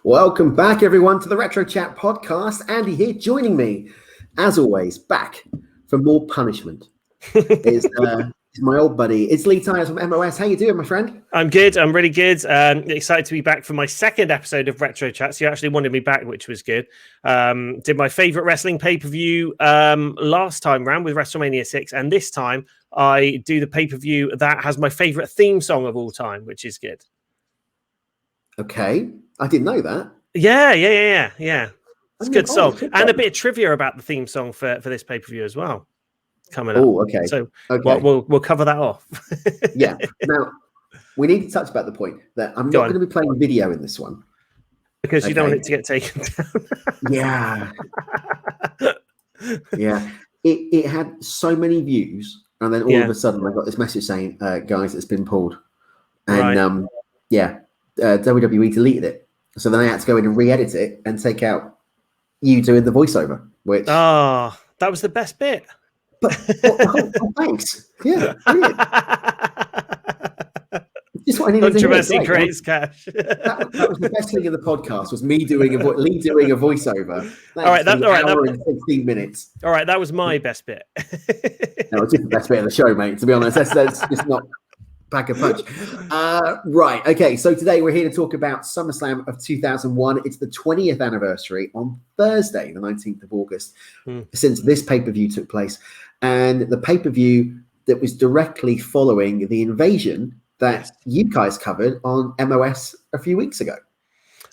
Welcome back, everyone, to the Retro Chat podcast. Andy here, joining me, as always, back for more punishment. is my old buddy. It's Lee Tyers from MOS. How you doing, my friend? I'm good. I'm really good. Excited to be back for my second episode of Retro Chats. You actually wanted me back, which was good. Did my favorite wrestling pay-per-view last time round with WrestleMania 6, and this time I do the pay-per-view that has my favorite theme song of all time, which is good. Okay, I didn't know that. Yeah. It's a good song, and a bit of trivia about the theme song for this pay-per-view as well. Coming up. Oh, okay. So we'll cover that off. Yeah. Now we need to touch about the point that I'm not going to be playing video in this one because you don't want it to get taken down. Yeah. It had so many views, and then all of a sudden I got this message saying, "Guys, it's been pulled," and WWE deleted it. So then I had to go in and re-edit it and take out you doing the voiceover. Which that was the best bit. But thanks. Yeah. Just what I needed Controversy creates cash. That was the best thing in the podcast, was me doing Lee doing a voiceover. Hour and 16 minutes. All right, that was my best bit. No, it's just the best bit of the show, mate. To be honest, that's just not pack a punch. Right. Okay. So today we're here to talk about SummerSlam of 2001. It's the 20th anniversary on Thursday, the 19th of August, since this pay-per-view took place. And the pay-per-view that was directly following the invasion that you guys covered on MOS a few weeks ago.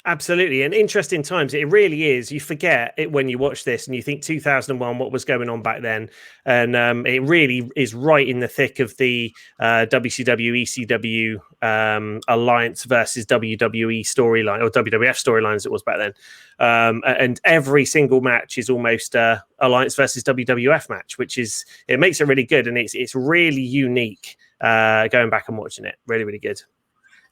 Absolutely. And interesting times. It really is. You forget it when you watch this and you think 2001, what was going on back then. And it really is right in the thick of the WCW, ECW Alliance versus WWE storyline, or WWF storyline as it was back then. And every single match is almost Alliance versus WWF match, it makes it really good. And it's really unique going back and watching it. Really, really good.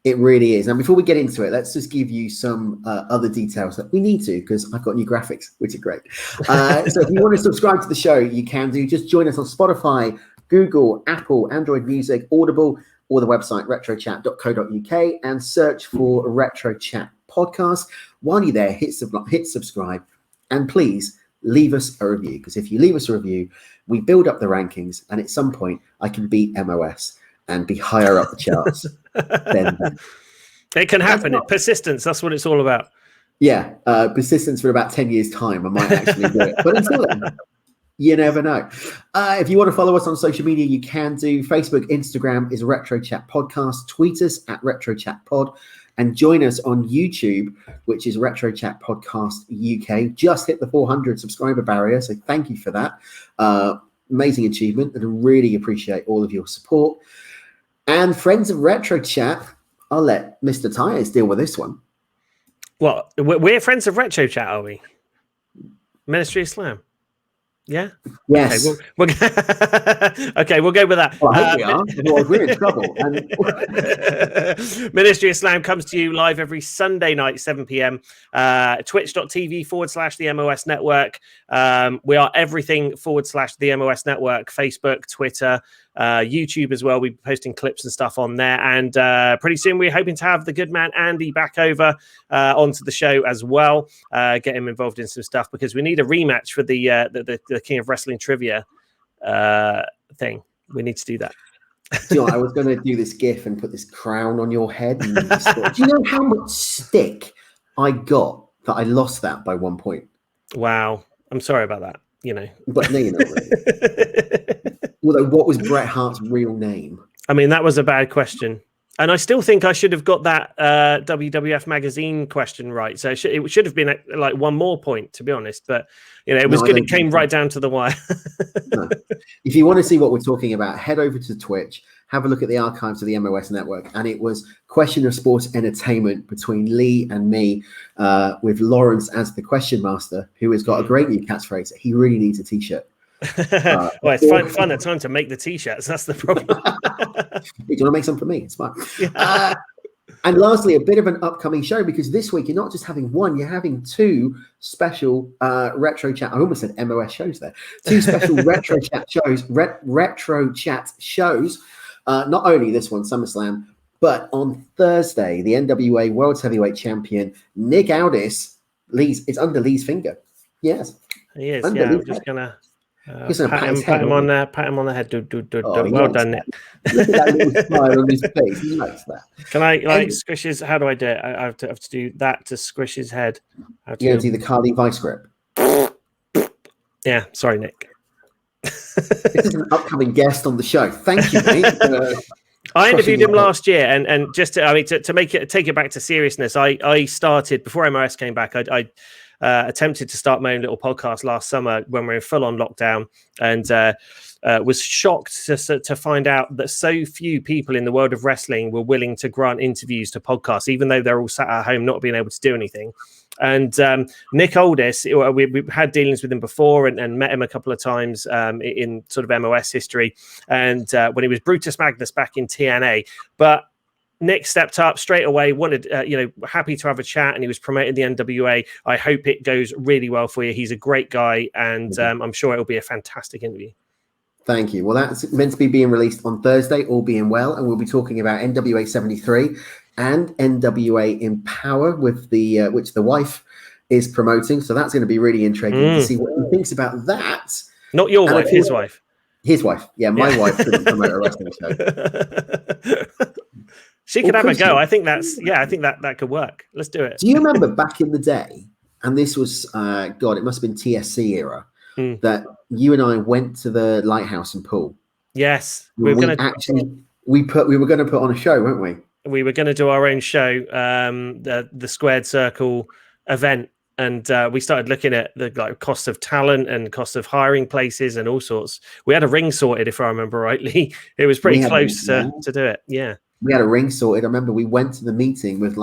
It really is. And before we get into it, let's just give you some other details that we need to, because I've got new graphics, which are great. So if you want to subscribe to the show, you can do. Just join us on Spotify, Google, Apple, Android Music, Audible, or the website retrochat.co.uk, and search for Retro Chat Podcast. While you're there, hit subscribe, and please leave us a review, because if you leave us a review, we build up the rankings, and at some point I can beat MOS and be higher up the charts. It can happen. Persistence, that's what it's all about. Yeah, persistence for about 10 years' time. I might actually do it. But until then, you never know. If you want to follow us on social media, you can do. Facebook, Instagram is Retro Chat Podcast. Tweet us at Retro Chat Pod. And join us on YouTube, which is Retro Chat Podcast UK. Just hit the 400 subscriber barrier, so thank you for that. Amazing achievement, and I really appreciate all of your support. And friends of Retro Chat, I'll let Mr. Tyers deal with this one. Well, we're friends of Retro Chat, are we? Ministry of Slam. Yeah? Yes. Okay, we'll go with that. Well, I hope we are. Otherwise we're in trouble. Ministry of Slam comes to you live every Sunday night, 7 p.m. Twitch.tv/the MOS Network. We are everything /the MOS Network. Facebook, Twitter, YouTube as well. We're posting clips and stuff on there. And pretty soon we're hoping to have the good man Andy back over onto the show as well. Get him involved in some stuff, because we need a rematch for the King of Wrestling Trivia thing. We need to do that. Do you know, I was going to do this GIF and put this crown on your head. Do you know how much stick I got that I lost that by 1 point? Wow. I'm sorry about that. But no, you're not really. Although, what was Bret Hart's real name? I mean, that was a bad question. And I still think I should have got that WWF magazine question right. So it should have been like 1 more point, to be honest. But, it was good. It came right down to the wire. No. If you want to see what we're talking about, head over to Twitch, have a look at the archives of the MOS Network. And it was Question of Sports Entertainment between Lee and me, with Lawrence as the question master, who has got a great new catchphrase. He really needs a T-shirt. Well, it's fun at time to make the T-shirts. That's the problem. Do you want to make some for me? It's fine. And lastly, a bit of an upcoming show, because this week you're not just having one, you're having 2 special Retro Chat. I almost said MOS shows there. 2 special Retro Chat shows. Retro Chat shows. Not only this one, SummerSlam, But on Thursday, the NWA World Heavyweight Champion Nick Aldis, it's under Lee's finger. Yes, he is. under Yeah, Lee's I'm just head. gonna He's gonna pat him on the head. Oh, Well done, Nick. Look at that little smile on his face. He likes that. Can I squish his? How do I do it? I have to do that to squish his head. You're going to do the Carly Vice grip. Yeah, sorry, Nick. This is an upcoming guest on the show. Thank you, mate. I interviewed him last year, and just to take it back to seriousness, I started before MOS came back. I attempted to start my own little podcast last summer when we were in full-on lockdown, and was shocked to find out that so few people in the world of wrestling were willing to grant interviews to podcasts, even though they're all sat at home not being able to do anything. And Nick Aldis, we had dealings with him before and met him a couple of times in sort of MOS history, and when he was Brutus Magnus back in TNA. But Nick stepped up straight away, wanted, happy to have a chat, and he was promoting the NWA. I hope it goes really well for you. He's a great guy, and I'm sure it'll be a fantastic interview. Thank you. Well, that's meant to be being released on Thursday, all being well, and we'll be talking about NWA 73 and NWA Empower, with which the wife is promoting. So that's going to be really intriguing to see what he thinks about that. Not your wife, his wife. His wife. Yeah, my wife couldn't promote a wrestling show. She could have a go. I think that could work. Let's do it. Do you remember back in the day, and this was, it must have been TSC era, that you and I went to the Lighthouse and Pool? Yes. We were going to put on a show, weren't we? We were going to do our own show, the Squared Circle event. And we started looking at the cost of talent and cost of hiring places and all sorts. We had a ring sorted, if I remember rightly. It was pretty close to do it. Yeah. We had a ring sorted. I remember we went to the meeting with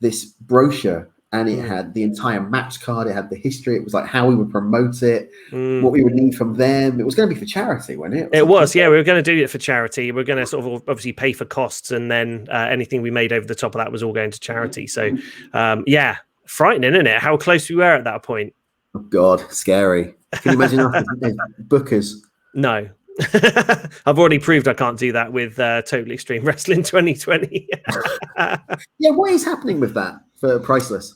this brochure, and it had the entire match card. It had the history. It was like how we would promote it, what we would need from them. It was going to be for charity, wasn't it? It was, yeah. We were going to do it for charity. We were going to sort of obviously pay for costs, and then anything we made over the top of that was all going to charity. So, yeah, frightening, isn't it? How close we were at that point. Oh, God, scary. Can you imagine us as bookers? No. I've already proved I can't do that with Total Extreme Wrestling 2020. Yeah, what is happening with that for Priceless?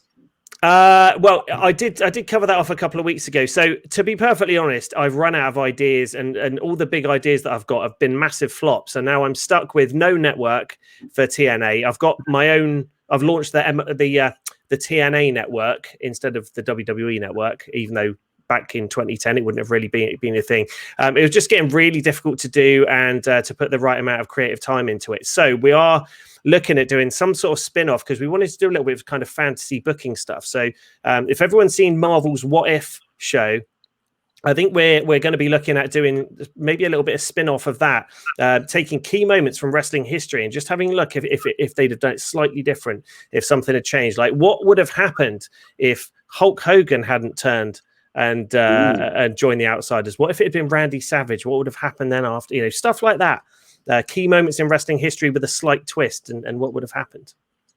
Well, I did cover that off a couple of weeks ago. So to be perfectly honest, I've run out of ideas, and all the big ideas that I've got have been massive flops. And now I'm stuck with no network for TNA. I've got my own. I've launched the TNA network instead of the WWE network, even though back in 2010 it wouldn't have really been a thing. It was just getting really difficult to do and to put the right amount of creative time into it. So we are looking at doing some sort of spin-off, because we wanted to do a little bit of kind of fantasy booking stuff. So if everyone's seen Marvel's What If show, I think we're going to be looking at doing maybe a little bit of spin-off of that, taking key moments from wrestling history and just having a look if they'd have done it slightly different, if something had changed. Like, what would have happened if Hulk Hogan hadn't turned and joined the Outsiders? What if it had been Randy Savage? What would have happened then after? Stuff like that. Key moments in wrestling history with a slight twist, and what would have happened.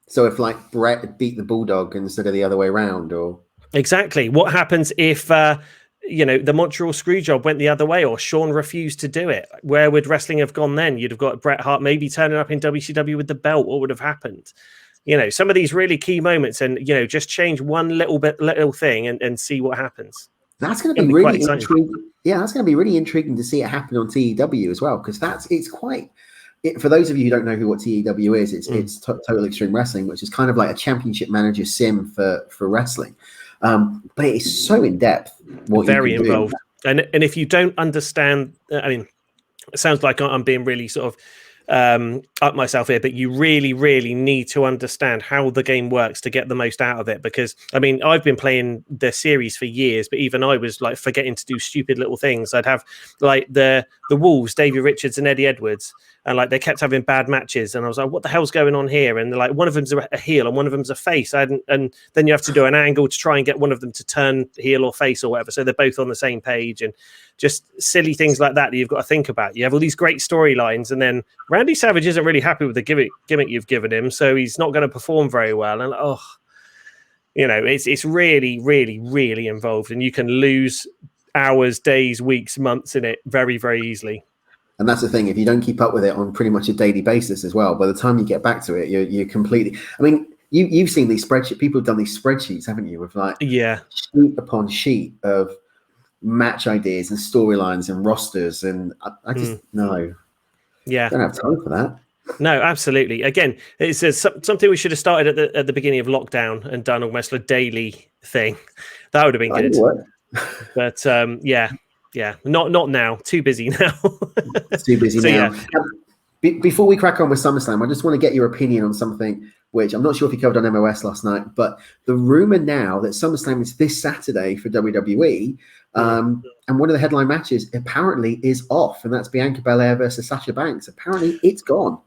So if like Brett beat the Bulldog instead of the other way around, or exactly, what happens if the Montreal Screwjob went the other way, or Shawn refused to do it? Where would wrestling have gone then? You'd have got Bret Hart maybe turning up in WCW with the belt. What would have happened? Some of these really key moments, and just change one little thing and see what happens. That's going to be really intriguing. Yeah, that's going to be really intriguing to see it happen on TEW as well, because for those of you who don't know what TEW is, it's Total Extreme Wrestling, which is kind of like a championship manager sim for wrestling. But it is so in depth. Very involved. And if you don't understand, it sounds like I'm being really sort of up myself here, but you really, really need to understand how the game works to get the most out of it. Because I've been playing the series for years, but even I was like forgetting to do stupid little things. I'd have like the Wolves, Davey Richards and Eddie Edwards, and like they kept having bad matches, and I was like, what the hell's going on here? And they're like, one of them's a heel and one of them's a face, and then you have to do an angle to try and get one of them to turn heel or face or whatever, so they're both on the same page, and just silly things like that you've got to think about. You have all these great storylines, and then Randy Savage isn't really happy with the gimmick you've given him, so he's not going to perform very well. And it's really, really, really involved, and you can lose hours, days, weeks, months in it very, very easily. And that's the thing. If you don't keep up with it on pretty much a daily basis as well, by the time you get back to it, you're completely. I mean, you've seen these spreadsheets. People have done these spreadsheets, haven't you? With like sheet upon sheet of match ideas and storylines and rosters, and I just no. Yeah, don't have time for that. No, absolutely. Again, it's something we should have started at the beginning of lockdown and done almost a daily thing. That would have been good. But yeah, not now. Too busy now. Too busy now. Before we crack on with SummerSlam, I just want to get your opinion on something which I'm not sure if you covered on MOS last night, but the rumor now that SummerSlam is this Saturday for WWE, and one of the headline matches apparently is off, and that's Bianca Belair versus Sasha Banks. Apparently, it's gone.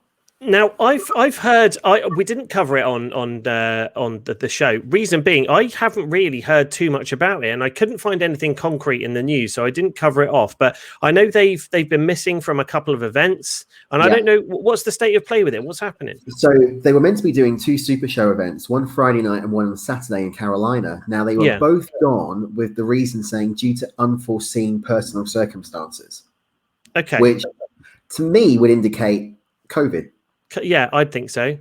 Now, I've heard we didn't cover it on the show. Reason being, I haven't really heard too much about it, and I couldn't find anything concrete in the news, so I didn't cover it off. But I know they've been missing from a couple of events, and I don't know what's the state of play with it. What's happening? So they were meant to be doing 2 Super Show events, one Friday night and one on Saturday in Carolina. Now they were both gone with the reason saying due to unforeseen personal circumstances. Okay, which to me would indicate COVID. Yeah, I'd think so.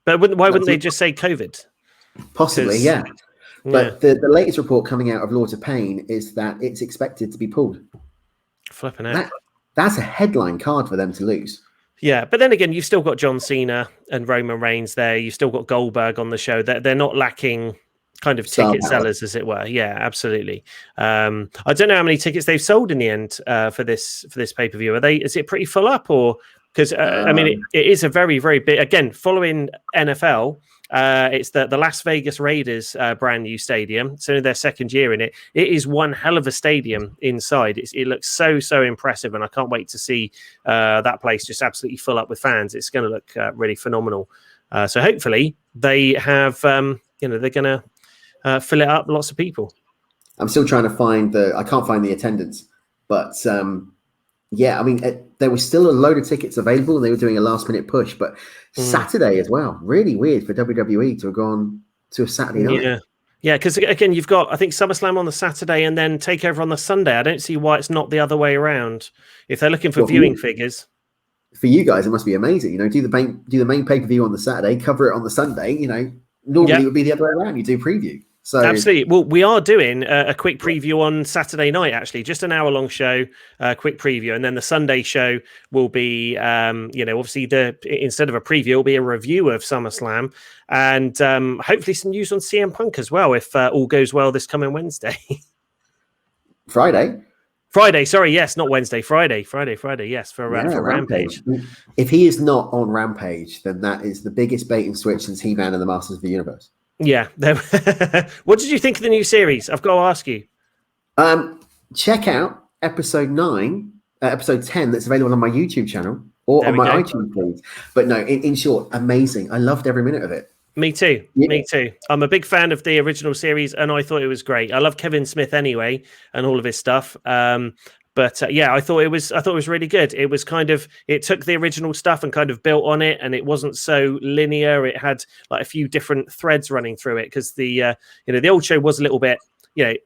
But why wouldn't they just say COVID? Possibly, yeah. But the latest report coming out of Lords of Pain is that it's expected to be pulled. Flipping out. That's a headline card for them to lose. Yeah, but then again, you've still got John Cena and Roman Reigns there. You've still got Goldberg on the show. They're not lacking kind of ticket sellers, as it were. Yeah, absolutely. I don't know how many tickets they've sold in the end for this pay-per-view. Is it pretty full up or... Because, I mean, it is a very, very big... Again, following NFL, it's the Las Vegas Raiders brand new stadium. It's only their second year in it. It is one hell of a stadium inside. It looks so, so impressive, and I can't wait to see that place just absolutely full up with fans. It's going to look really phenomenal. So hopefully they have, they're going to fill it up, lots of people. I'm still trying to find I can't find the attendance, but... yeah, I mean, there was still a load of tickets available, and they were doing a last-minute push. But Saturday as well, really weird for WWE to have gone to a Saturday night. Yeah, because again, you've got I think SummerSlam on the Saturday and then Takeover on the Sunday. I don't see why it's not the other way around. If they're looking for viewing figures, for you guys, it must be amazing. Do the main pay-per-view on the Saturday, cover it on the Sunday. Normally it would be the other way around. You do preview. So absolutely. Well, we are doing a quick preview on Saturday night, actually, just an hour-long show, quick preview, and then the Sunday show will be, obviously instead of a preview, it'll be a review of SummerSlam, and hopefully some news on CM Punk as well, if all goes well this coming Wednesday. Friday, sorry, yes, not Wednesday, Friday, yes, for Rampage. If he is not on Rampage, then that is the biggest bait and switch since He-Man and the Masters of the Universe. Yeah. What did you think of the new series? I've got to ask you. Check out episode 10 that's available on my YouTube channel or on my iTunes feed. But no, in short, amazing. I loved every minute of it. Me too. Yeah. Me too. I'm a big fan of the original series, and I thought it was great. I love Kevin Smith anyway, and all of his stuff. But I thought it was really good. It was it took the original stuff and kind of built on it, and it wasn't so linear. It had like a few different threads running through it because the old show was a little bit, it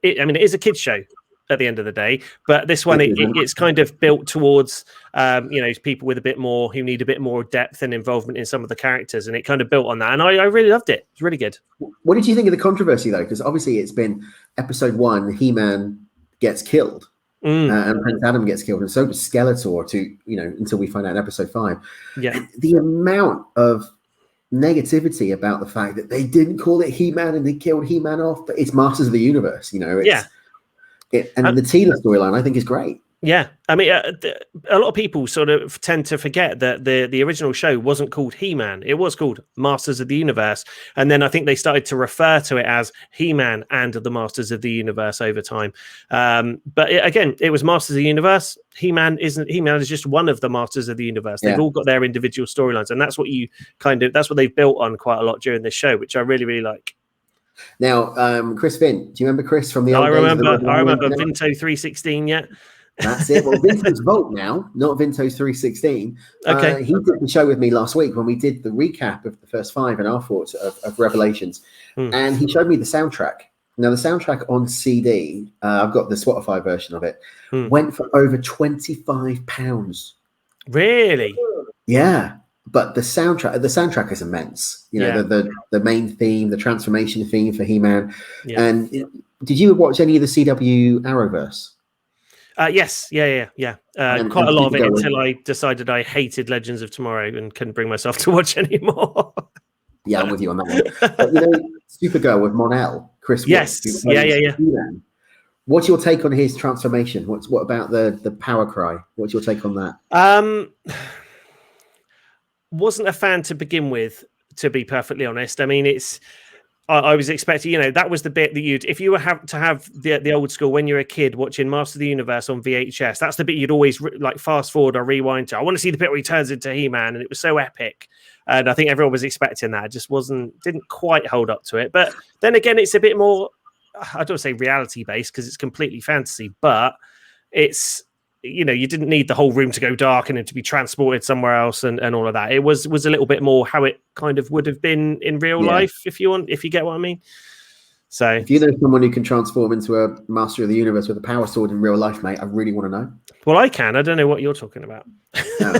is a kids show at the end of the day, but this one it's kind of built towards people with a bit more who need a bit more depth and involvement in some of the characters, and it kind of built on that, and I really loved it. It's really good. What did you think of the controversy though? Because obviously it's been episode 1, He-Man gets killed. And Prince Adam gets killed, and so does Skeletor until we find out in episode 5. Yeah. And the amount of negativity about the fact that they didn't call it He-Man and they killed He-Man off, but it's Masters of the Universe, and the Tina storyline I think is great. Yeah, I mean, a lot of people sort of tend to forget that the original show wasn't called He-Man. It was called Masters of the Universe. And then I think they started to refer to it as He-Man and the Masters of the Universe over time. But it was Masters of the Universe. He-Man is just one of the Masters of the Universe. They've all got their individual storylines. And that's what that's what they've built on quite a lot during this show, which I really, really like. Now, Chris Finn, do you remember Chris from the old days? I remember Vinto 316, yeah. That's it. Well, Vinto's Vault now, not Vinto's 316. Okay. He did the show with me last week when we did the recap of the first 5 and our thoughts of Revelations. And he showed me the soundtrack, Now, the soundtrack on CD, I've got the Spotify version of it, Hmm. went for over £25. Really? Yeah. But the soundtrack is immense. You know, the main theme, the transformation theme for He-Man. Yeah. And did you watch any of the CW Arrowverse? Yes. Yeah. Quite a lot of it until I decided I hated Legends of Tomorrow and couldn't bring myself to watch anymore. Yeah, I'm with you on that one. But, you know, Supergirl with Monel, Chris Yes. Wood, Yeah. What's your take on his transformation? What about the power cry? What's your take on that? Wasn't a fan to begin with, to be perfectly honest. I mean, I was expecting, that was the bit that if you were to have the old school when you're a kid watching Master of the Universe on VHS, that's the bit you'd always like fast forward or rewind to. I want to see the bit where he turns into He-Man, and it was so epic. And I think everyone was expecting that. It just didn't quite hold up to it. But then again, it's a bit more, I don't want to say reality based because it's completely fantasy, but it's, you didn't need the whole room to go dark and to be transported somewhere else and all of that. It was a little bit more how it kind of would have been in real life, if you get what I mean. So if you know someone who can transform into a Master of the Universe with a power sword in real life, mate, I really want to know. Well, I can. I don't know what you're talking about. No.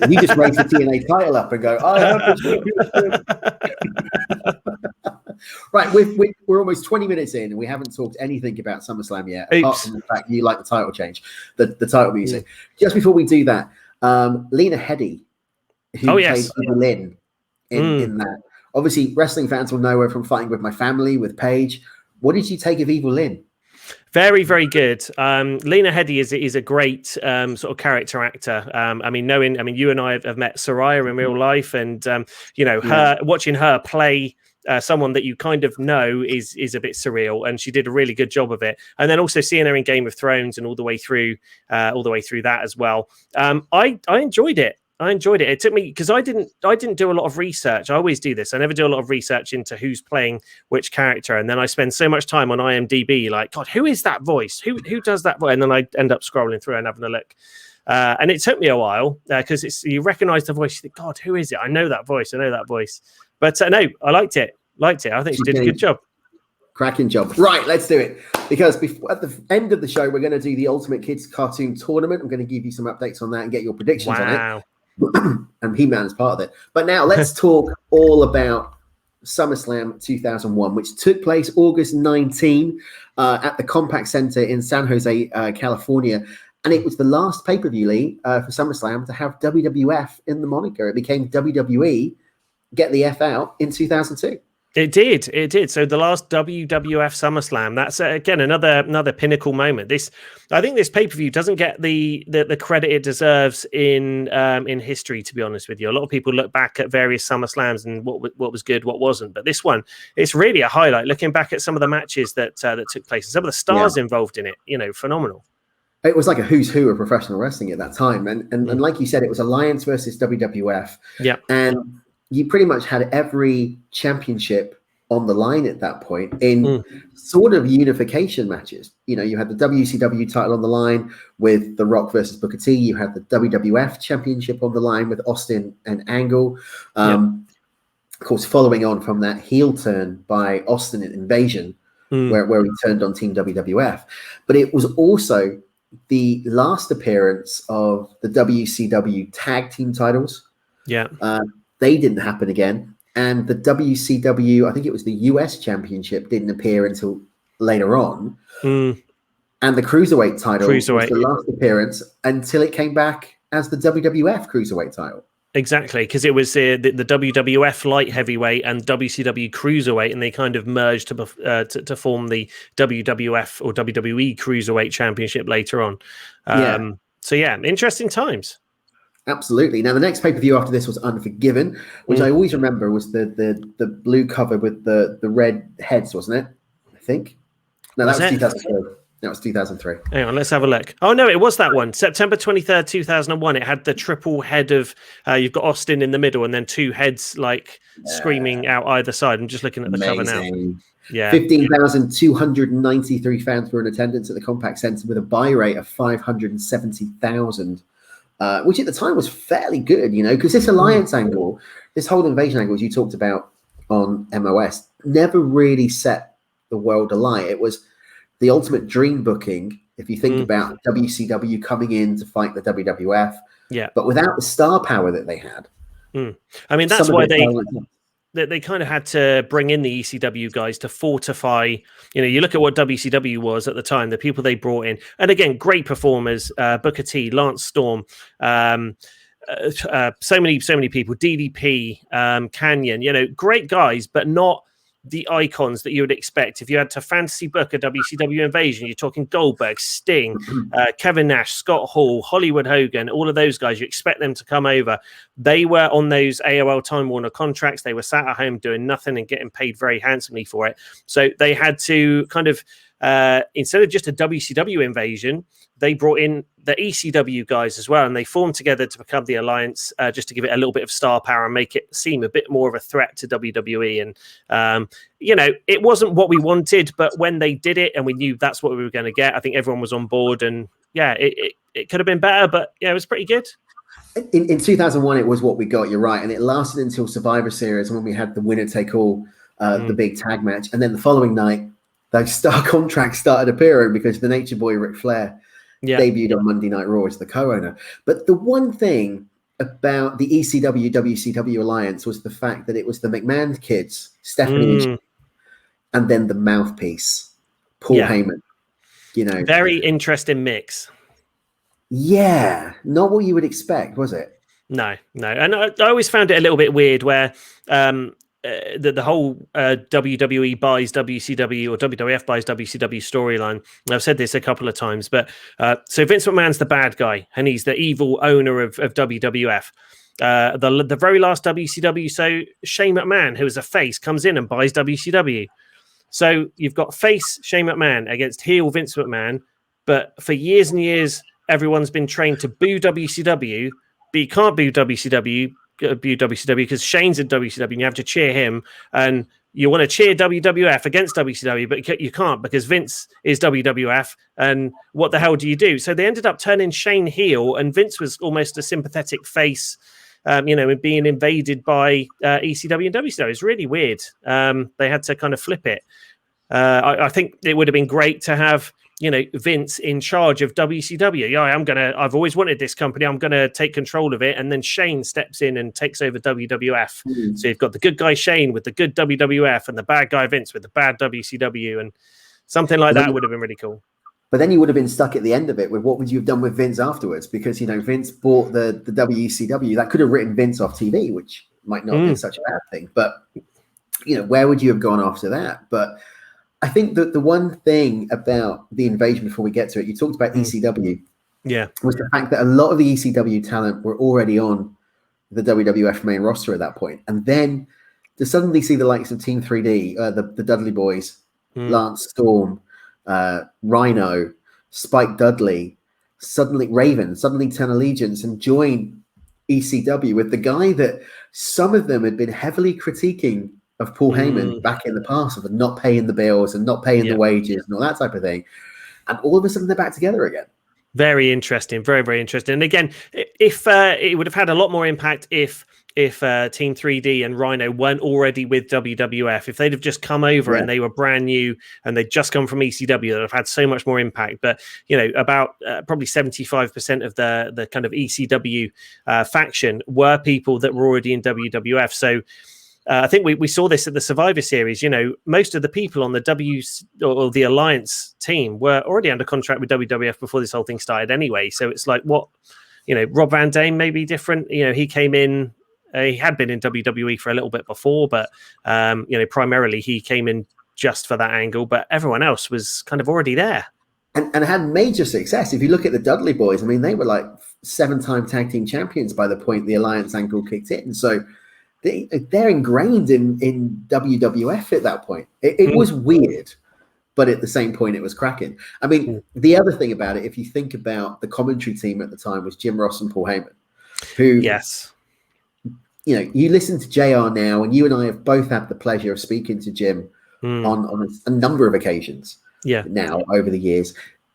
You just raise the TNA title up and go, I have the Right, we're almost 20 minutes in and we haven't talked anything about SummerSlam yet, apart from the fact you like the title change, the title music. Just before we do that, Lena Heady, who played Lynn in that. Obviously, wrestling fans will know her from Fighting With My Family, with Paige. What did you take of Evil Lynn? Very, very good. Lena Heady is a great sort of character actor. You and I have met Soraya in real life, and her watching her play someone that you kind of know is a bit surreal, and she did a really good job of it. And then also seeing her in Game of Thrones and all the way through that as well. I enjoyed it. It took me, because I didn't do a lot of research. I always do this. I never do a lot of research into who's playing which character, and then I spend so much time on IMDb, like, God, who is that voice? Who does that voice? And then I end up scrolling through and having a look. And it took me a while because you recognize the voice. You think, God, who is it? I know that voice. But no, I liked it. I think she did a good job. Cracking job. Right, let's do it. Because at the end of the show, we're going to do the Ultimate Kids Cartoon Tournament. I'm going to give you some updates on that and get your predictions on it. And He-Man is part of it. But now let's talk all about SummerSlam 2001, which took place August 19 at the Compaq Center in San Jose, California. And it was the last pay-per-view, Lee, for SummerSlam to have WWF in the moniker. It became WWE, get the F out, in 2002. It did. So the last WWF SummerSlam, that's again another pinnacle moment. I think this pay-per-view doesn't get the credit it deserves in history, to be honest with you. A lot of people look back at various SummerSlams and what was good, what wasn't. But this one, it's really a highlight. Looking back at some of the matches that took place and some of the stars involved in it, phenomenal. It was like a who's who of professional wrestling at that time. And like you said, it was Alliance versus WWF. Yeah. And you pretty much had every championship on the line at that point in sort of unification matches. You had the WCW title on the line with The Rock versus Booker T. You had the WWF championship on the line with Austin and Angle. Of course, following on from that heel turn by Austin in Invasion, where he turned on Team WWF. But it was also the last appearance of the WCW tag team titles. Yeah. They didn't happen again. And the WCW, I think it was the US Championship, didn't appear until later on. And the Cruiserweight title was the last appearance until it came back as the WWF Cruiserweight title. Exactly, because it was the WWF Light Heavyweight and WCW Cruiserweight, and they kind of merged to form the WWF or WWE Cruiserweight Championship later on. So, interesting times. Absolutely. Now, the next pay-per-view after this was Unforgiven, which I always remember was the blue cover with the red heads, wasn't it? I think. No, that was 2003. That was 2003. Hang on, let's have a look. Oh, no, it was that one. September 23rd, 2001. It had the triple head of, you've got Austin in the middle and then two heads screaming out either side. I'm just looking at the cover now. Yeah. 15,293 fans were in attendance at the Compaq Center with a buy rate of 570,000. Which at the time was fairly good, because this alliance angle, this whole invasion angle, as you talked about on MOS, never really set the world alight. It was the ultimate dream booking. If you think about WCW coming in to fight the WWF, but without the star power that they had. I mean, that's why they kind of had to bring in the ECW guys to fortify. You look at what WCW was at the time, the people they brought in, and again, great performers: Booker T, Lance Storm, so many people, DDP, Kanyon. Great guys, but not the icons that you would expect if you had to fantasy book a WCW invasion. You're talking Goldberg, Sting, Kevin Nash, Scott Hall, Hollywood Hogan, all of those guys. You expect them to come over. They were on those AOL Time Warner contracts. They were sat at home doing nothing and getting paid very handsomely for it. So they had to kind of, instead of just a WCW invasion, they brought in the ECW guys as well, and they formed together to become the Alliance, just to give it a little bit of star power and make it seem a bit more of a threat to WWE. And, it wasn't what we wanted, but when they did it and we knew that's what we were going to get, I think everyone was on board. And it could have been better, but it was pretty good. In 2001, it was what we got, you're right. And it lasted until Survivor Series when we had the winner take all, the big tag match. And then the following night, those star contracts started appearing because the Nature Boy Ric Flair debuted on Monday Night Raw as the co-owner. But the one thing about the ECW WCW alliance was the fact that it was the McMahon kids, Stephanie, and then the mouthpiece, Paul Heyman. Very interesting mix. Yeah, not what you would expect, was it? No. And I always found it a little bit weird where the whole WWE buys WCW or WWF buys WCW storyline. I've said this a couple of times, but so Vince McMahon's the bad guy and he's the evil owner of WWF. The very last WCW, so Shane McMahon, who is a face, comes in and buys WCW. So you've got face Shane McMahon against heel Vince McMahon, but for years and years, everyone's been trained to boo WCW, but you can't boo WCW because Shane's in WCW and you have to cheer him, and you want to cheer WWF against WCW, but you can't because Vince is WWF, and what the hell do you do? So they ended up turning Shane heel, and Vince was almost a sympathetic face, being invaded by ECW and WCW. It's really weird. They had to kind of flip it. I think it would have been great to have Vince in charge of WCW. I've always wanted this company. I'm going to take control of it. And then Shane steps in and takes over WWF. So you've got the good guy Shane with the good WWF and the bad guy Vince with the bad WCW, and something like that would have been really cool. But then you would have been stuck at the end of it with what would you have done with Vince afterwards? Because, Vince bought the WCW. That could have written Vince off TV, which might not be such a bad thing. But, where would you have gone after that? But I think that the one thing about the invasion, before we get to it, you talked about ECW, was the fact that a lot of the ECW talent were already on the WWF main roster at that point. And then to suddenly see the likes of Team 3D, the Dudley Boys, Lance Storm, Rhino, Spike Dudley, suddenly Raven, suddenly turn allegiance and join ECW with the guy that some of them had been heavily critiquing of Paul Heyman back in the past, of not paying the bills and not paying the wages and all that type of thing. And all of a sudden they're back together again. Very interesting. Very, very interesting. And again, if it would have had a lot more impact if Team 3D and Rhino weren't already with WWF, if they'd have just come over and they were brand new and they'd just come from ECW, they'd have had so much more impact. But, about probably 75% of the kind of ECW faction were people that were already in WWF. So I think we saw this at the Survivor Series. Most of the people on the the Alliance team were already under contract with WWF before this whole thing started anyway. So it's like, what, Rob Van Dam may be different. He came in, he had been in WWE for a little bit before, but, primarily he came in just for that angle. But everyone else was kind of already there. And had major success. If you look at the Dudley Boys, I mean, they were like 7-time tag team champions by the point the Alliance angle kicked in. So they're ingrained in WWF at that point. It was weird, but at the same point, it was cracking. I mean, the other thing about it, if you think about the commentary team at the time, was Jim Ross and Paul Heyman, who, you listen to JR now, and you and I have both had the pleasure of speaking to Jim on a number of occasions now over the years.